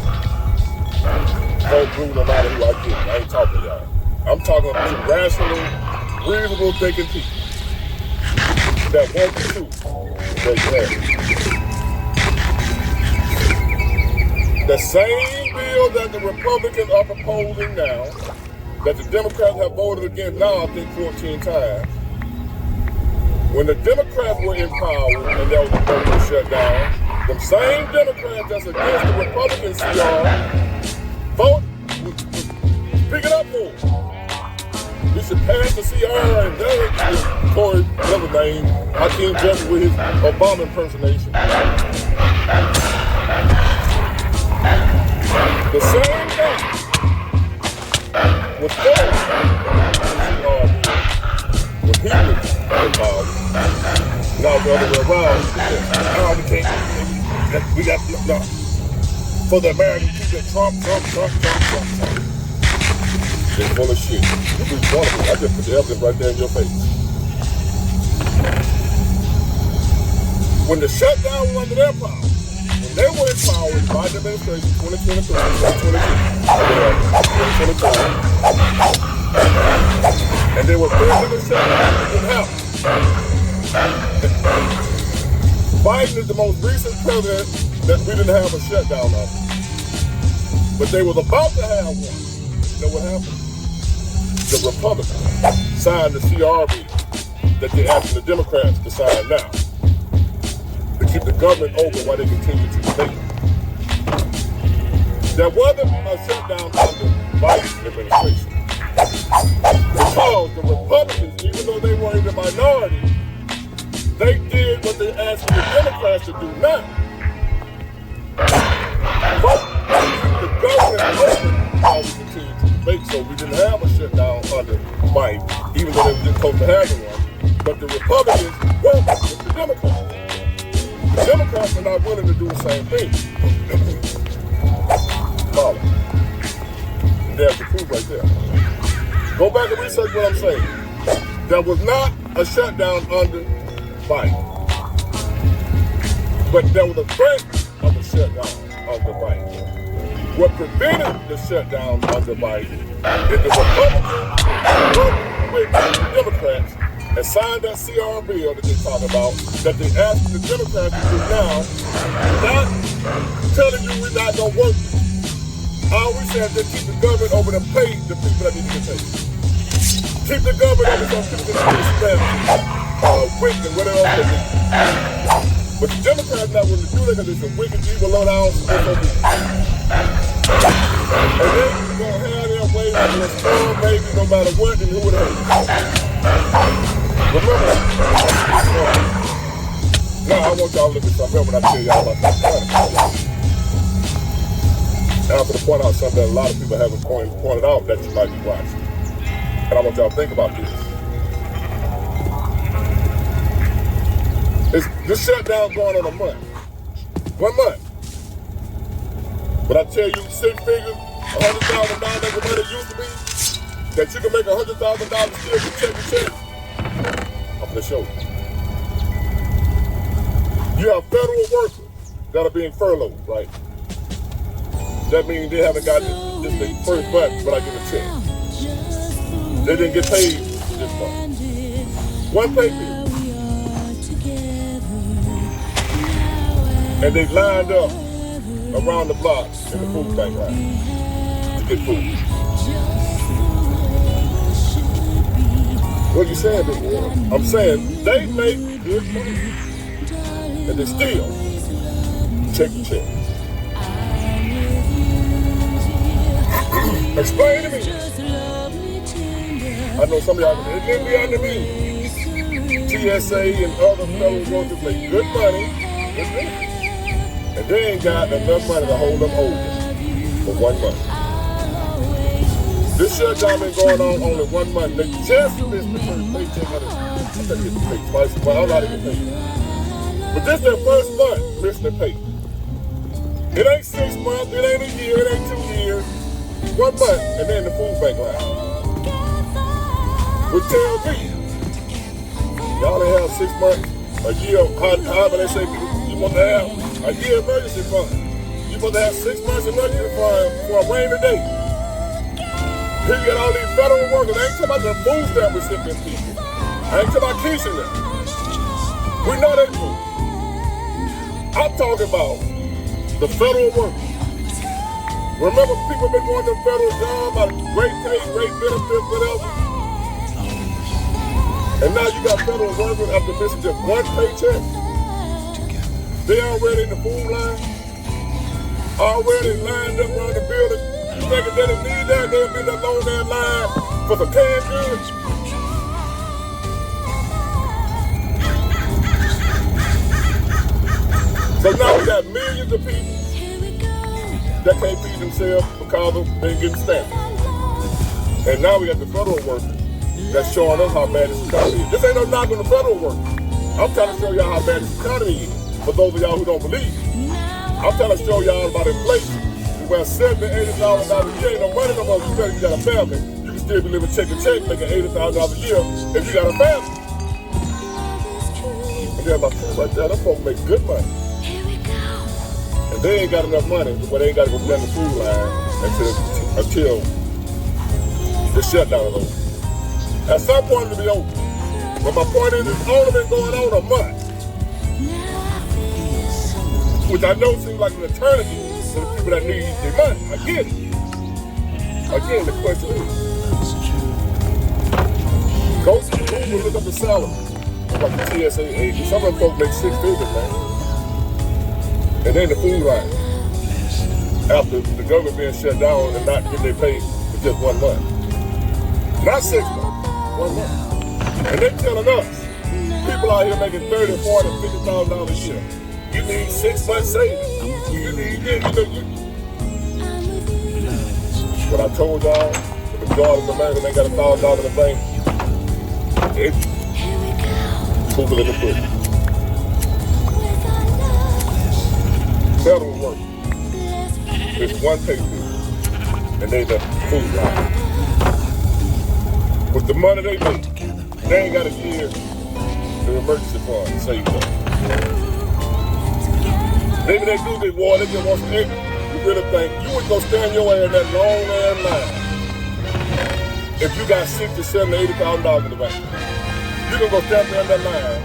Don't prove no matter who I get. I ain't talking to y'all. I'm talking about some rational, reasonable thinking people that want the truth. They have. The same bill that the Republicans are proposing now, that the Democrats have voted against now, I think 14 times. When the Democrats were in power and there was a government shutdown, the same Democrats that's against the Republican CR vote was picking up for it. We should pass the CR and then Corey, whatever name, Hakeem Jeffrey with his Obama impersonation. The same thing was done when he was in power. Now the other way around, we can't. We got no. For the American people, Trump. They're full of shit. You be one of them. I just put the evidence right there in your face. When the shutdown was under their power, when they were in power in Biden administration 2023, 2022, and they were building the shutdown, it didn't happen. Biden is the most recent president that we didn't have a shutdown of. But they was about to have one. You know what happened? The Republicans signed the CRB that they're asking the Democrats to sign now, to keep the government open while they continue to debate. There wasn't a shutdown under Biden's administration. Because the Republicans, even though they were in the minority, they did what they asked the Democrats to do now. Vote to keep the government open while we continue to debate. So we didn't have a shutdown under Biden, even though they were just close to having one. But the Republicans were with the Democrats. The Democrats are not willing to do the same thing. Follow. There's the proof right there. Go back and research what I'm saying. There was not a shutdown under Biden. But there was a threat of a shutdown under Biden. What prevented the shutdown under Biden is the Republicans worked with the Democrats and signed that CR bill that they talk about, that they asked the Democrats to do now, not telling you we're not going to work. All we said is to keep the government open and pay the people that need to get paid. Keep the government open so people can get spent, WIC and whatever else they need. But the Democrats not willing to do that because it's a wicked, evil, low-down SOB. And they gonna have their way with this storm, maybe no matter what, and who it is. Remember that. Now I want y'all to look at something else when I tell y'all about that money. Now I'm going to point out something that a lot of people haven't pointed out that you might be watching. And I want y'all to think about this. This shutdown going on a month. 1 month. But I tell you, 6 figures, $100,000 like the money used to be, that you can make $100,000 still to check. I'm going to show you. You have federal workers that are being furloughed, right? That means they haven't got this their first month, but I get a check. They didn't get paid this month. 1 pay period. And they lined up around the block in the food bank line to get food. What are you saying, big boy? I'm saying they make good money. And they still check. Explain to me. I know some of y'all, it didn't be under me. TSA and other federal workers make good money. And they ain't got enough money to hold them over for 1 month. This shutdown been going on only 1 month. They just missed the first paycheck. I think it's paid twice a month. I'm not even paid. But this is their first month missing their pay. It ain't 6 months, it ain't a year, it ain't 2 years. 1 month, and then the food bank line. Which tells me, y'all done have 6 months, a year, however they say you want to have a year emergency fund. You supposed to have 6 months emergency fund for a rainy day. Here you got all these federal workers. I ain't talking about the food stamp recipient people. I ain't talking about Keisha now. We know they food. I'm talking about the federal workers. Remember, people been going to federal jobs about great pay, great benefits, whatever. And now you got federal workers after missing just 1 paycheck. They already in the food line, already lined up around the building. You think if they didn't need that, they'll be in that long damn line for some canned goods. So now we got millions of people that can't feed themselves because they ain't getting stamped. And now we got the federal workers that's showing us how bad this economy is. This ain't no knock on the federal workers. I'm trying to show y'all how bad this economy is. For those of y'all who don't believe, I'm trying to show y'all about inflation. Where $70,000 to $80,000 a year ain't no money no more. Because you got a family, you can still be living check to check, making $80,000 a year if you got a family. And then my friends right there, them folks make good money. And they ain't got enough money, but they ain't got to go down the food line until the shutdown is over. At some point it'll be over. But my point is, it's only been going on a month. Which I know seems like an eternity to the people that need their money. I get it. Again, the question is, go to Google and look up the salary like the TSA agent. Some of them folks make 6 figures, man. And then the food line. After the government being shut down and not getting their pay for just 1 month. Not 6 months, 1 month. And they telling us, people out here making $30,000, $40,000, $50,000 a year. You need 6 months savings. You need this. What I told y'all, the majority of Americans ain't got $1,000 in the bank. It's Google in the book. Federal work. It's 1 pay period. And they the food line. With the money they make, they ain't got a year the emergency fund to save them. Maybe they do get war, they just want some egg. You really think you would go stand your ass in that long ass line if you got $60,000 to $70,000 to $80,000 in the bank. You can go stand there in that line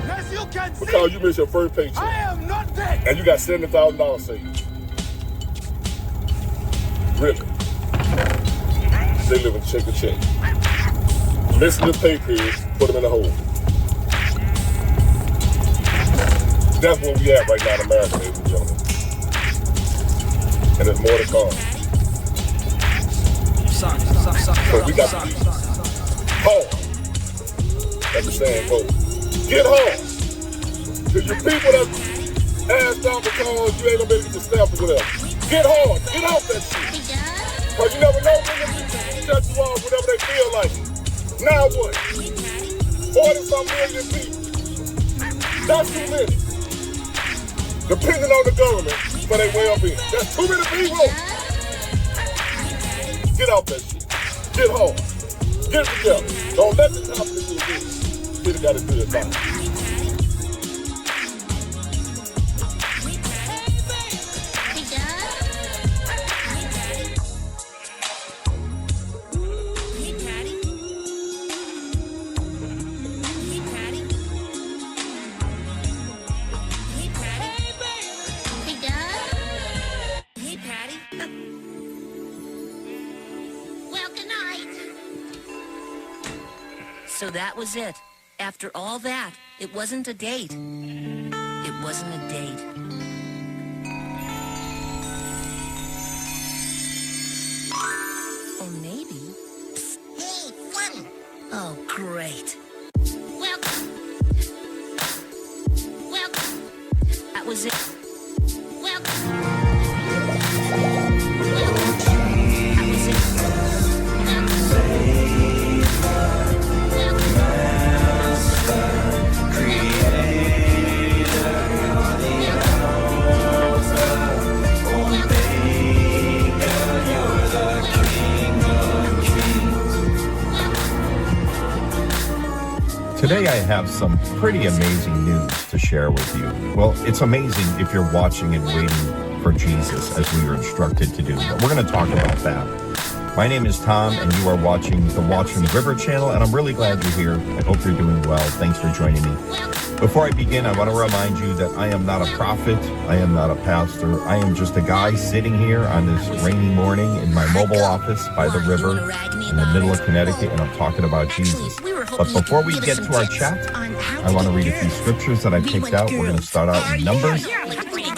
because you missed your first paycheck. I am not dead. And you got $70,000 saved. Really? They live in check to check. Listen to pay periods, put them in a hole. That's where we at right now in America, ladies and gentlemen. And there's more to come. So we got to be hard. That's the saying, folks. Get hard. Because your people that ass down because you ain't gonna be able to get the stamp or whatever. Get hard. Get off that shit. Because you never know when the people shut you off whatever they feel like. Now what? 40-some million people. That's too many. Depending on the government for their well-being. That's too many people. Get off that shit. Get hard. Get together. Don't let the cops do this. Shit got to do it now. So that was it. After all that, it wasn't a date. It wasn't a date. Or maybe... Hey, fun! Oh, great. Welcome. That was it. Today I have some pretty amazing news to share with you. Well, it's amazing if you're watching and waiting for Jesus as we were instructed to do. But we're going to talk about that. My name is Tom, and you are watching the Watchman River channel, and I'm really glad you're here. I hope you're doing well. Thanks for joining me. Before I begin, I want to remind you that I am not a prophet. I am not a pastor. I am just a guy sitting here on this rainy morning in my mobile office by the river in the middle of Connecticut, and I'm talking about Jesus. But before we get to our chat, I want to read a few scriptures that I picked out. We're going to start out in Numbers,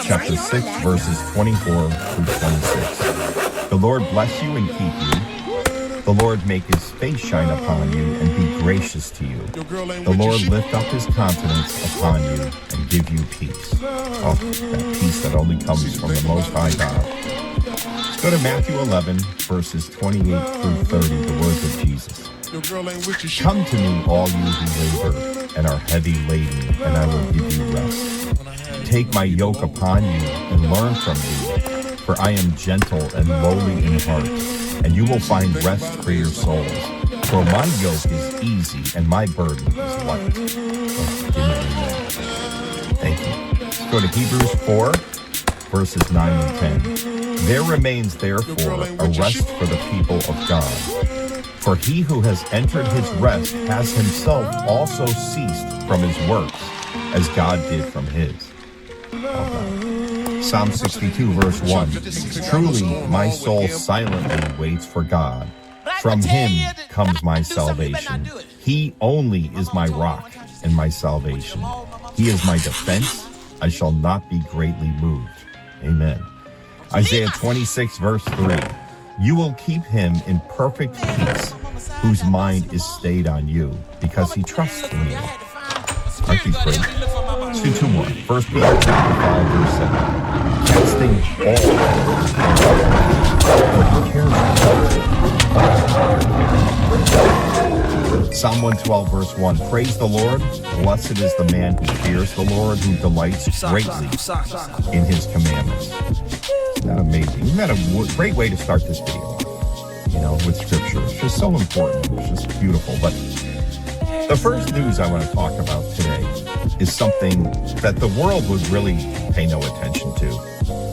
chapter 6, verses 24 through 26. The Lord bless you and keep you. The Lord make his face shine upon you and be gracious to you. The Lord lift up his countenance upon you and give you peace. Oh, that peace that only comes from the Most High God. Let's go to Matthew 11, verses 28 through 30, the words of Jesus. Come to me, all you who labor and are heavy laden, and I will give you rest. Take my yoke upon you and learn from me, for I am gentle and lowly in heart, and you will find rest for your souls. For my yoke is easy and my burden is light. Oh, thank you. Let's go to Hebrews 4, verses 9 and 10. There remains therefore a rest for the people of God. For he who has entered his rest has himself also ceased from his works, as God did from his. Psalm 62, verse 1. Truly, my soul silently waits for God. From him comes my salvation. He only is my rock and my salvation. He is my defense. I shall not be greatly moved. Amen. Isaiah 26, verse 3. You will keep him in perfect peace, whose mind is stayed on you, because he trusts in you. Aren't you great? Let's do two more. 1 Peter chapter 5, verse 7. Casting all for he cares. Psalm 112, verse 1. Praise the Lord. Blessed is the man who fears the Lord, who delights greatly in his commandments. Isn't that amazing? Isn't that a great way to start this video off? You know, with scripture. It's just so important. It's just beautiful. But the first news I want to talk about today is something that the world would really pay no attention to.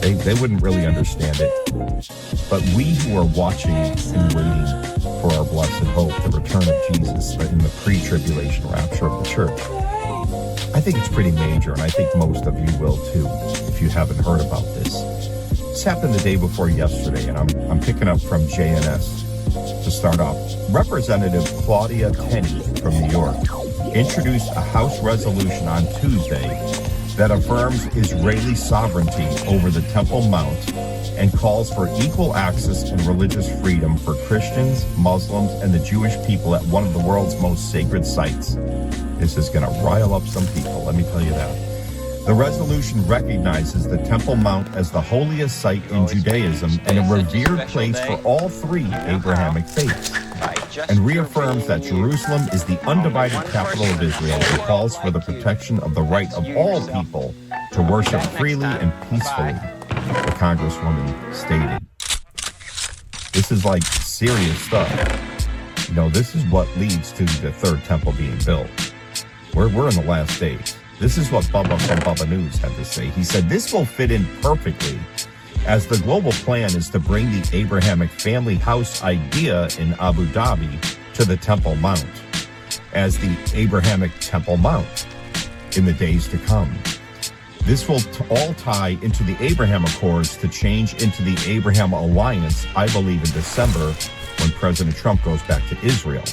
They wouldn't really understand it. But we who are watching and waiting for our blessed hope, the return of Jesus in the pre-tribulation rapture of the church, I think it's pretty major, and I think most of you will too, if you haven't heard about this. This happened the day before yesterday, and I'm picking up from JNS to start off. Representative Claudia Tenney from New York introduced a House resolution on Tuesday that affirms Israeli sovereignty over the Temple Mount and calls for equal access and religious freedom for Christians, Muslims, and the Jewish people at one of the world's most sacred sites. This is going to rile up some people, let me tell you that. The resolution recognizes the Temple Mount as the holiest site in Judaism and a revered place for all three Abrahamic faiths, and reaffirms that Jerusalem is the undivided capital of Israel and calls for the protection of the right of all people to worship freely and peacefully, the Congresswoman stated. This is like serious stuff. You know, this is what leads to the third temple being built. We're in the last days. This is what Bubba from Bubba News had to say. He said, this will fit in perfectly as the global plan is to bring the Abrahamic family house idea in Abu Dhabi to the Temple Mount as the Abrahamic Temple Mount in the days to come. This will all tie into the Abraham Accords to change into the Abraham Alliance, I believe in December, when President Trump goes back to Israel.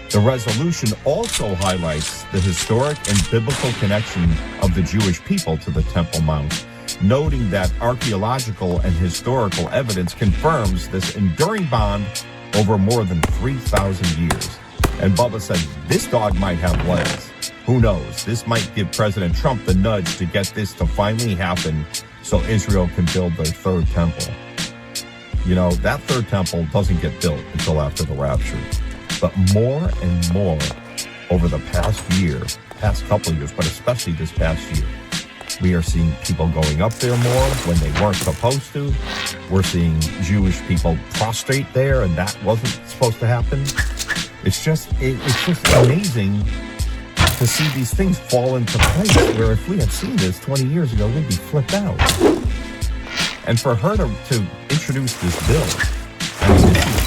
The resolution also highlights the historic and biblical connection of the Jewish people to the Temple Mount, noting that archaeological and historical evidence confirms this enduring bond over more than 3,000 years. And Bubba said, this dog might have legs. Who knows? This might give President Trump the nudge to get this to finally happen so Israel can build their third temple. You know, that third temple doesn't get built until after the rapture. But more and more over the past couple of years, but especially this past year, we are seeing people going up there more when they weren't supposed to. We're seeing Jewish people prostrate there, and that wasn't supposed to happen. It's just amazing to see these things fall into place, where if we had seen this 20 years ago, we'd be flipped out. And for her to introduce this bill,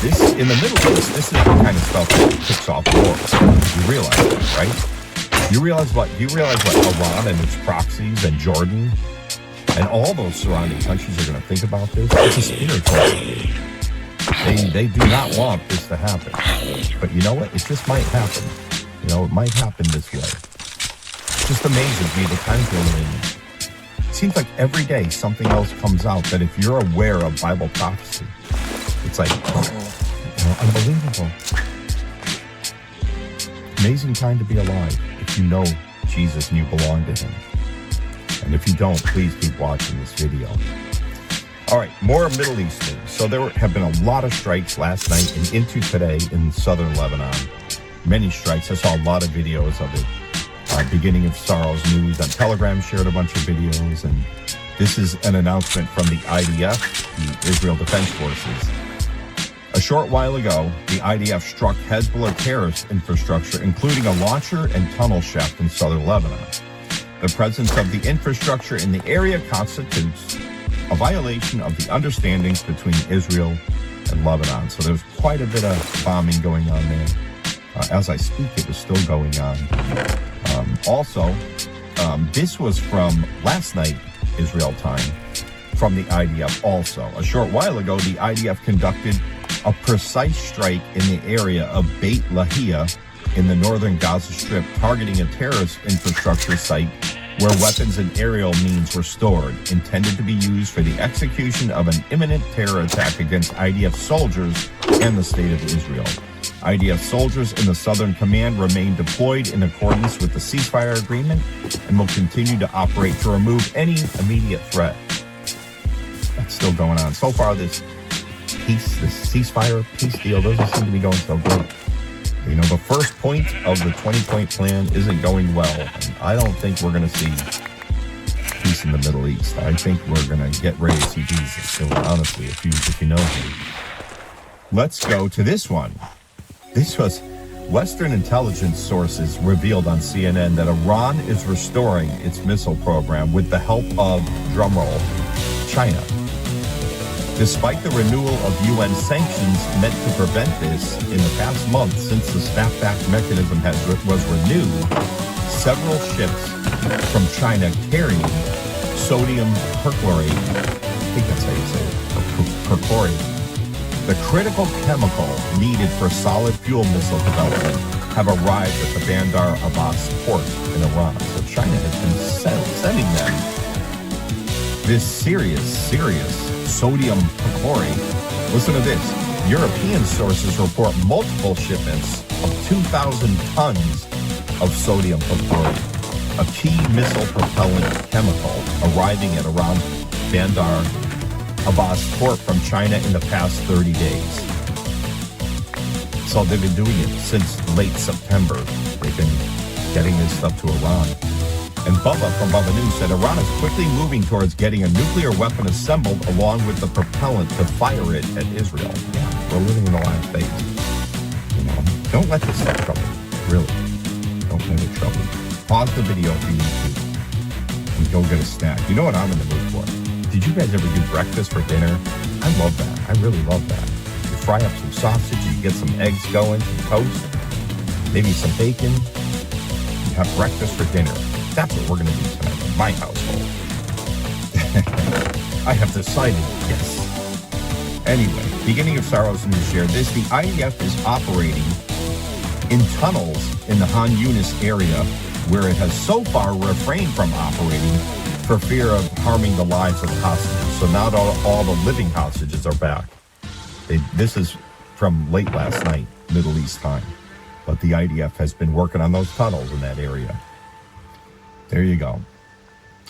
this in the Middle East, this is the kind of stuff that kicks off wars. You realize that, right? You realize what Iran and its proxies and Jordan and all those surrounding countries are going to think about this? It's a spiritual thing. They do not want this to happen. But you know what? It just might happen. You know, it might happen this way. It just amazes me the times we're living in. It seems like every day something else comes out that if you're aware of Bible prophecy, it's like, unbelievable. Amazing time to be alive if you know Jesus and you belong to him. And if you don't, please keep watching this video. All right, more Middle East news. So there have been a lot of strikes last night and into today in southern Lebanon. Many strikes. I saw a lot of videos of it. Beginning of Sorrow's News on Telegram shared a bunch of videos. And this is an announcement from the IDF, the Israel Defense Forces. A short while ago, the IDF struck Hezbollah terrorist infrastructure, including a launcher and tunnel shaft in southern Lebanon. The presence of the infrastructure in the area constitutes a violation of the understandings between Israel and Lebanon. So there's quite a bit of bombing going on there. As I speak, it was still going on. This was from last night, Israel time, from the IDF also. A short while ago, the IDF conducted a precise strike in the area of Beit Lahia in the northern Gaza Strip, targeting a terrorist infrastructure site where weapons and aerial means were stored, intended to be used for the execution of an imminent terror attack against IDF soldiers and the state of Israel. IDF soldiers in the Southern Command remain deployed in accordance with the ceasefire agreement and will continue to operate to remove any immediate threat. That's still going on. So far, this ceasefire peace deal doesn't seem to be going so good. You know, the first point of the 20-point plan isn't going well. And I don't think we're going to see peace in the Middle East. I think we're going to get ready to see Jesus, so honestly, if you know him. Let's go to this one. This was Western intelligence sources revealed on CNN that Iran is restoring its missile program with the help of, drumroll, China. Despite the renewal of UN sanctions meant to prevent this, in the past month since the snapback mechanism was renewed, several ships from China carrying sodium perchlorate, I think that's how you say it, perchlorate, the critical chemical needed for solid fuel missile development, have arrived at the Bandar Abbas port in Iran. So China has been sending them this serious sodium perchlorate. Listen to this. European sources report multiple shipments of 2,000 tons of sodium perchlorate, a key missile propellant chemical arriving at around Bandar Abbas port from China in the past 30 days. So they've been doing it since late September. They've been getting this stuff to Iran. And Bubba from Bubba News said Iran is quickly moving towards getting a nuclear weapon assembled along with the propellant to fire it at Israel. Yeah, we're living in the last days. You know, don't let this stuff trouble you. Really. Don't let it trouble you. Pause the video if you need to and go get a snack. You know what I'm in the mood for? Did you guys ever do breakfast for dinner? I love that. I really love that. You fry up some sausage, you get some eggs going, some toast, maybe some bacon. You have breakfast for dinner. That's what we're going to do tonight in my household. I have decided, yes. Anyway, beginning of sorrows and to share this, the IDF is operating in tunnels in the Han Yunis area where it has so far refrained from operating for fear of harming the lives of the hostages. So now all the living hostages are back. This is from late last night, Middle East time. But the IDF has been working on those tunnels in that area. There you go.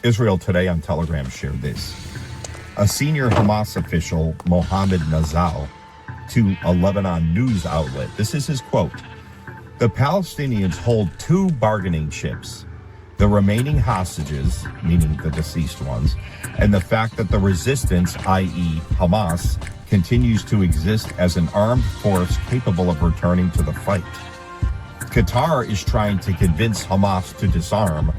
Israel Today on Telegram shared this. A senior Hamas official, Mohammed Nazal, to a Lebanon news outlet. This is his quote. The Palestinians hold 2 bargaining chips. The remaining hostages, meaning the deceased ones, and the fact that the resistance, i.e. Hamas, continues to exist as an armed force capable of returning to the fight. Qatar is trying to convince Hamas to disarm,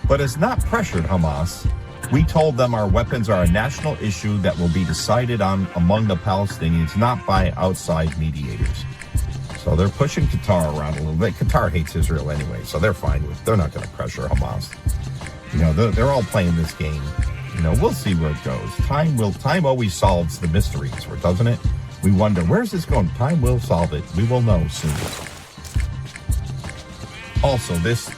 but has not pressured Hamas. We told them our weapons are a national issue that will be decided on among the Palestinians, not by outside mediators. So they're pushing Qatar around a little bit. Qatar hates Israel anyway, so they're fine with it. They're not going to pressure Hamas. You know, they're all playing this game. You know, we'll see where it goes. Time always solves the mysteries, doesn't it? We wonder, where's this going? Time will solve it. We will know soon. Also, this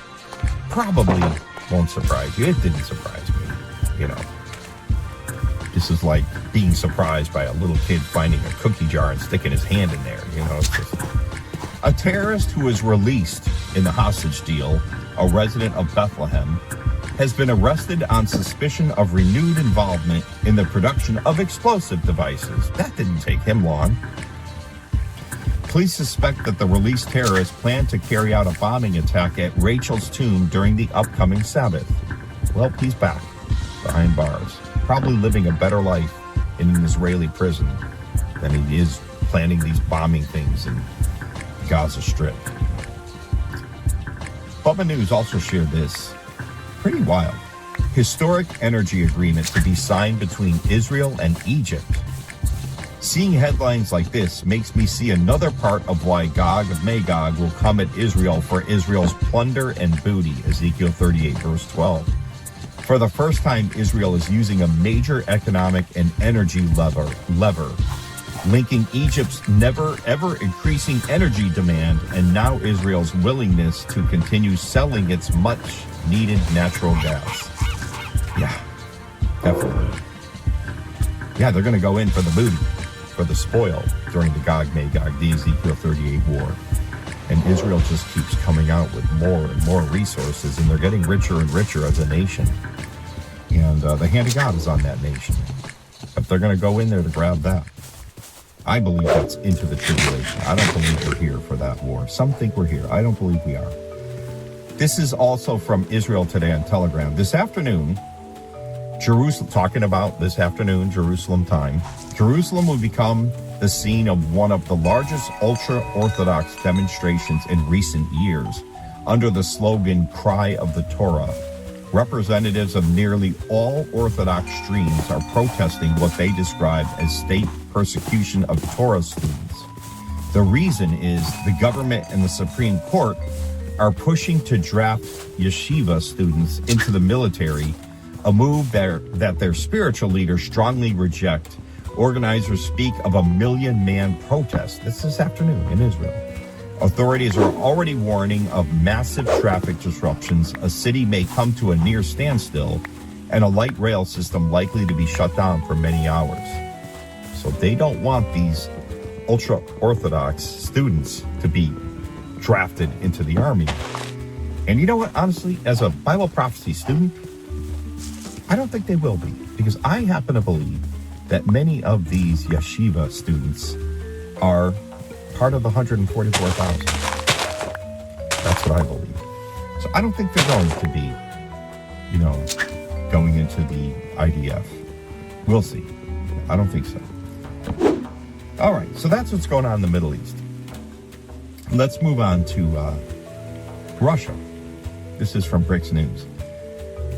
probably won't surprise you. It didn't surprise me, you know. This is like being surprised by a little kid finding a cookie jar and sticking his hand in there, you know. It's just a terrorist who was released in the hostage deal, a resident of Bethlehem, has been arrested on suspicion of renewed involvement in the production of explosive devices. That didn't take him long. Police suspect that the released terrorist planned to carry out a bombing attack at Rachel's tomb during the upcoming Sabbath. Well, he's back behind bars, probably living a better life in an Israeli prison than he is planning these bombing things in Gaza Strip. Bubba News also shared this. Pretty wild. Historic energy agreement to be signed between Israel and Egypt. Seeing headlines like this makes me see another part of why Gog of Magog will come at Israel for Israel's plunder and booty, Ezekiel 38, verse 12. For the first time, Israel is using a major economic and energy lever, linking Egypt's never-ever increasing energy demand and now Israel's willingness to continue selling its much-needed natural gas. Yeah, definitely. Yeah, they're going to go in for the booty, for the spoil during the Gog-Magog, the Ezekiel 38 war. And Israel just keeps coming out with more and more resources, and they're getting richer and richer as a nation. And the hand of God is on that nation. But they're going to go in there to grab that. I believe that's into the tribulation. I don't believe we're here for that war. Some think we're here. I don't believe we are. This is also from Israel Today on Telegram. This afternoon, Jerusalem, talking about this afternoon, Jerusalem time, Jerusalem will become the scene of one of the largest ultra-Orthodox demonstrations in recent years under the slogan, Cry of the Torah. Representatives of nearly all Orthodox streams are protesting what they describe as state persecution of Torah students. The reason is the government and the Supreme Court are pushing to draft yeshiva students into the military, a move that their spiritual leaders strongly reject. Organizers speak of a 1 million-man protest. This afternoon in Israel. Authorities are already warning of massive traffic disruptions. A city may come to a near standstill, and a light rail system likely to be shut down for many hours. So they don't want these ultra-Orthodox students to be drafted into the army. And you know what, honestly, as a Bible prophecy student, I don't think they will be, because I happen to believe that many of these yeshiva students are part of the 144,000. That's what I believe. So I don't think they're going to be, going into the IDF. We'll see. I don't think so. All right, so that's what's going on in the Middle East. Let's move on to Russia. This is from BRICS News.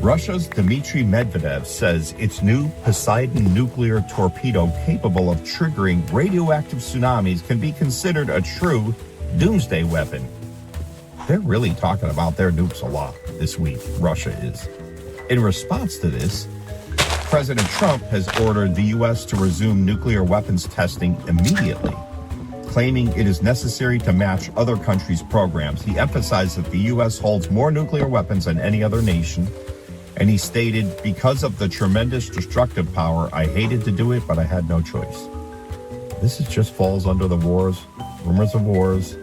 Russia's Dmitry Medvedev says its new Poseidon nuclear torpedo capable of triggering radioactive tsunamis can be considered a true doomsday weapon. They're really talking about their nukes a lot this week, Russia is. In response to this, President Trump has ordered the U.S. to resume nuclear weapons testing immediately, claiming it is necessary to match other countries' programs. He emphasized that the U.S. holds more nuclear weapons than any other nation, and he stated, because of the tremendous destructive power, I hated to do it, but I had no choice. This just falls under the rumors of wars,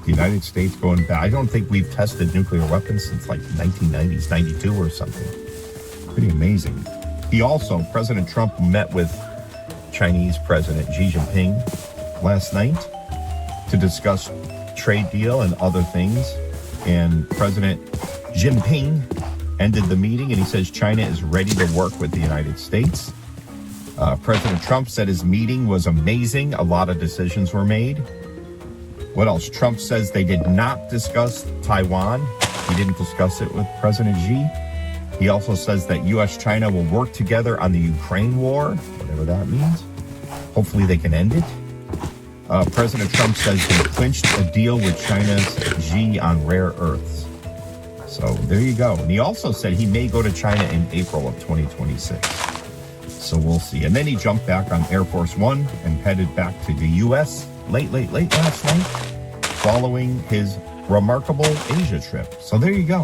the United States going back. I don't think we've tested nuclear weapons since like 1990s, 92 or something. Pretty amazing. President Trump met with Chinese President Xi Jinping last night to discuss trade deal and other things. And President Jinping ended the meeting and he says China is ready to work with the United States. President Trump said his meeting was amazing. A lot of decisions were made. What else? Trump says they did not discuss Taiwan. He didn't discuss it with President Xi. He also says that U.S.-China will work together on the Ukraine war, whatever that means. Hopefully they can end it. President Trump says he clinched a deal with China's Xi on rare earths. So there you go. And he also said he may go to China in April of 2026. So we'll see. And then he jumped back on Air Force One and headed back to the U.S. late last night, following his remarkable Asia trip. So there you go.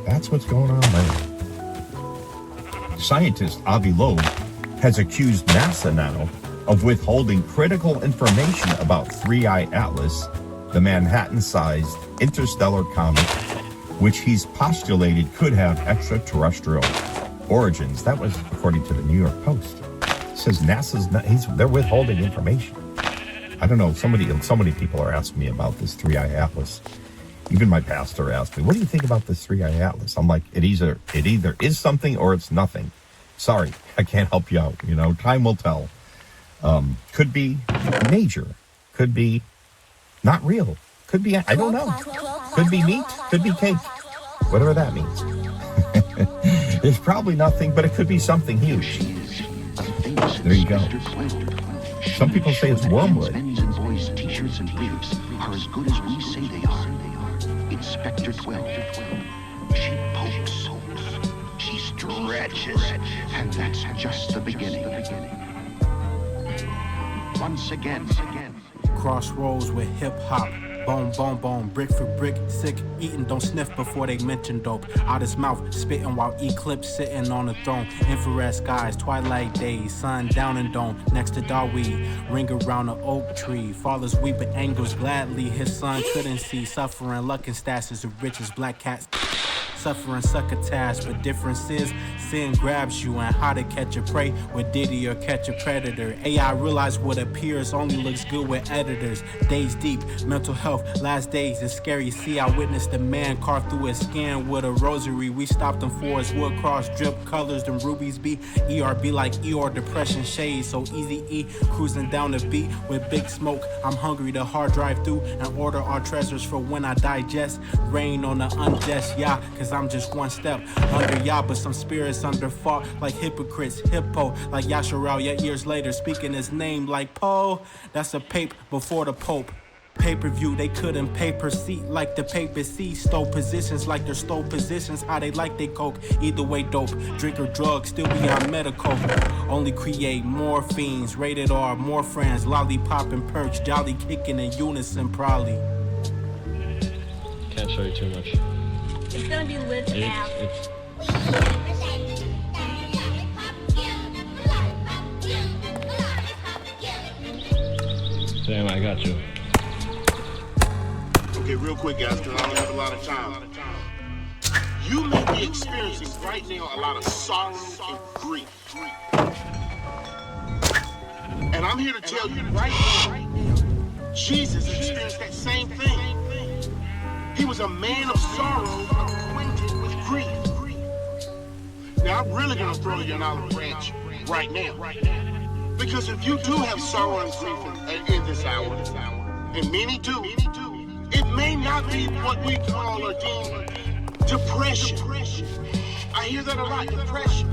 That's what's going on there. Scientist Avi Loeb has accused NASA now of withholding critical information about 3I Atlas, the Manhattan-sized interstellar comet, which he's postulated could have extraterrestrial origins. That was according to the New York Post. It says they're withholding information. I don't know. So many people are asking me about this 3I Atlas. Even my pastor asked me, "What do you think about this 3I Atlas?" I'm like, it either is something or it's nothing. Sorry, I can't help you out. Time will tell. Could be major. Could be not real. Could be, I don't know. Could be meat. Could be cake. Whatever that means. There's probably nothing, but it could be something huge. There you go. Some people say it's wormwood. Boys' t-shirts and briefs are as good as we say they are. Inspector 12. She pokes. She stretches. And that's just the beginning. Once again. Crossroads with hip-hop. Bone, bone, bone, brick for brick, sick, eating, don't sniff before they mention dope. Out his mouth, spitting while Eclipse sitting on the throne. Infrared skies, twilight days, sun down and dome. Next to Darweed, ring around the oak tree. Fathers weeping angels gladly, his son couldn't see. Suffering, luck and stashes of riches, black cats. Suffering succotash, but difference is sin grabs you and how to catch a prey with Diddy or catch a predator. AI realize what appears only looks good with editors. Days deep, mental health, last days is scary. See, I witnessed a man carve through his skin with a rosary. We stopped him for his wood cross drip colors, them rubies be ERB like Eeyore depression shades. So easy E, cruising down the beat with big smoke. I'm hungry to hard drive through and order our treasures for when I digest. Rain on the unjust, yeah, cause I'm just one step under Yah, but some spirits under fault like hypocrites, hippo like Yasharal, yet years later speaking his name like Poe. That's a pape before the Pope. Pay-per-view, they couldn't pay per seat like the papacy. Stole positions like they're stole positions. How they like they coke. Either way dope. Drink or drug, still beyond medical. Only create more fiends. Rated R, more friends. Lollipop and perks. Jolly kicking in unison probably. Can't show you too much. It's gonna be lit out. Damn, I got you. Okay, real quick, guys, because I don't have a lot of time. You may be experiencing right now a lot of sorrow and grief. And I'm here to tell you right now, Jesus experienced that same thing. He was a man of sorrow, acquainted with grief. Now, I'm really going to throw you an olive branch right now. Because if you do have sorrow and grief in this hour, and many do, it may not be what we call or deem depression. I hear that a lot, depression.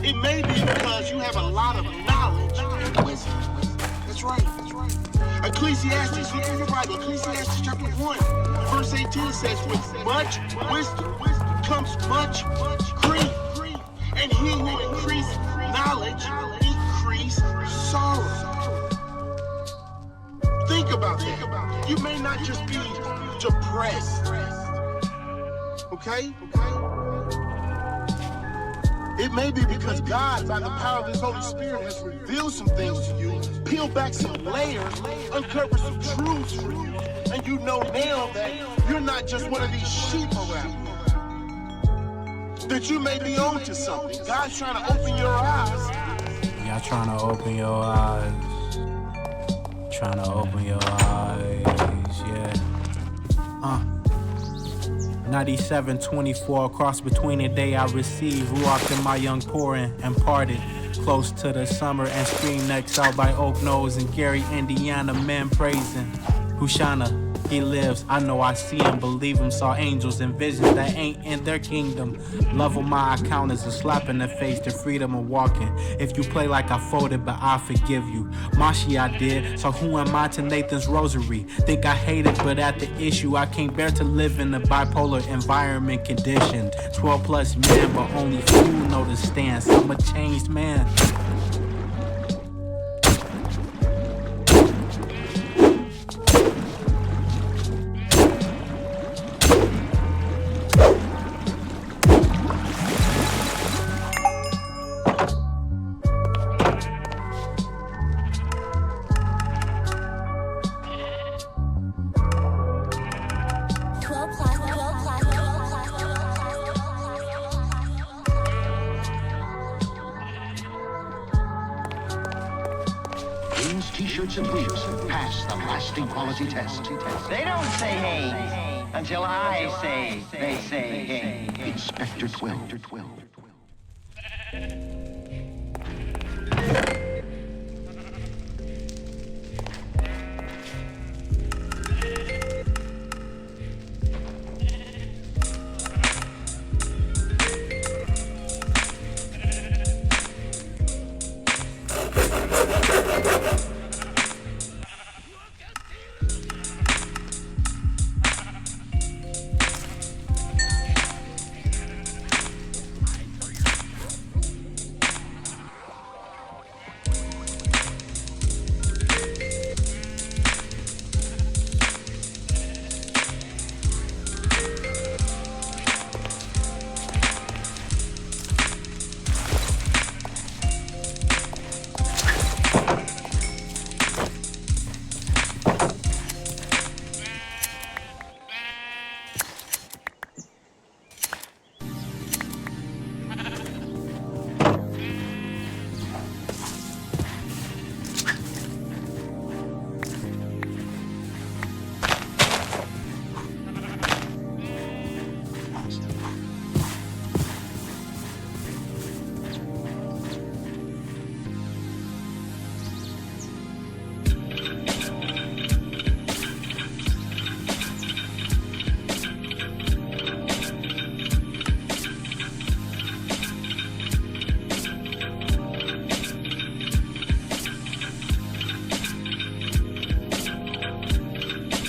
It may be because you have a lot of knowledge and wisdom. That's right. Ecclesiastes, look in your Bible, Ecclesiastes chapter 1, verse 18 says, with much wisdom comes much grief. And he who increase knowledge, increase sorrow. Think about that. You may not just be depressed. Okay? It may be because God, by the power of His Holy Spirit, has revealed some things to you, peeled back some layers, uncovered some truths for you, and you know now that you're not just one of these sheep around here. That you may be on to something. God's trying to open your eyes. Y'all trying to open your eyes. Trying to open your eyes, yeah. 97-24, cross between the day I received Ruach in my young pouring and parted close to the summer and stream next out by Oak Nose and Gary, Indiana, men praising Hushana. He lives, I know I see him, believe him, saw angels and visions that ain't in their kingdom. Love on my account is a slap in the face to freedom of walking. If you play like I folded, but I forgive you. Mashi I did, so who am I to Nathan's rosary? Think I hate it, but at the issue, I can't bear to live in a bipolar environment conditioned. 12 plus men, but only few know the stance. I'm a changed man. T-shirts and briefs pass the lasting quality test. They don't say hey until I say they say hey. Inspector 12.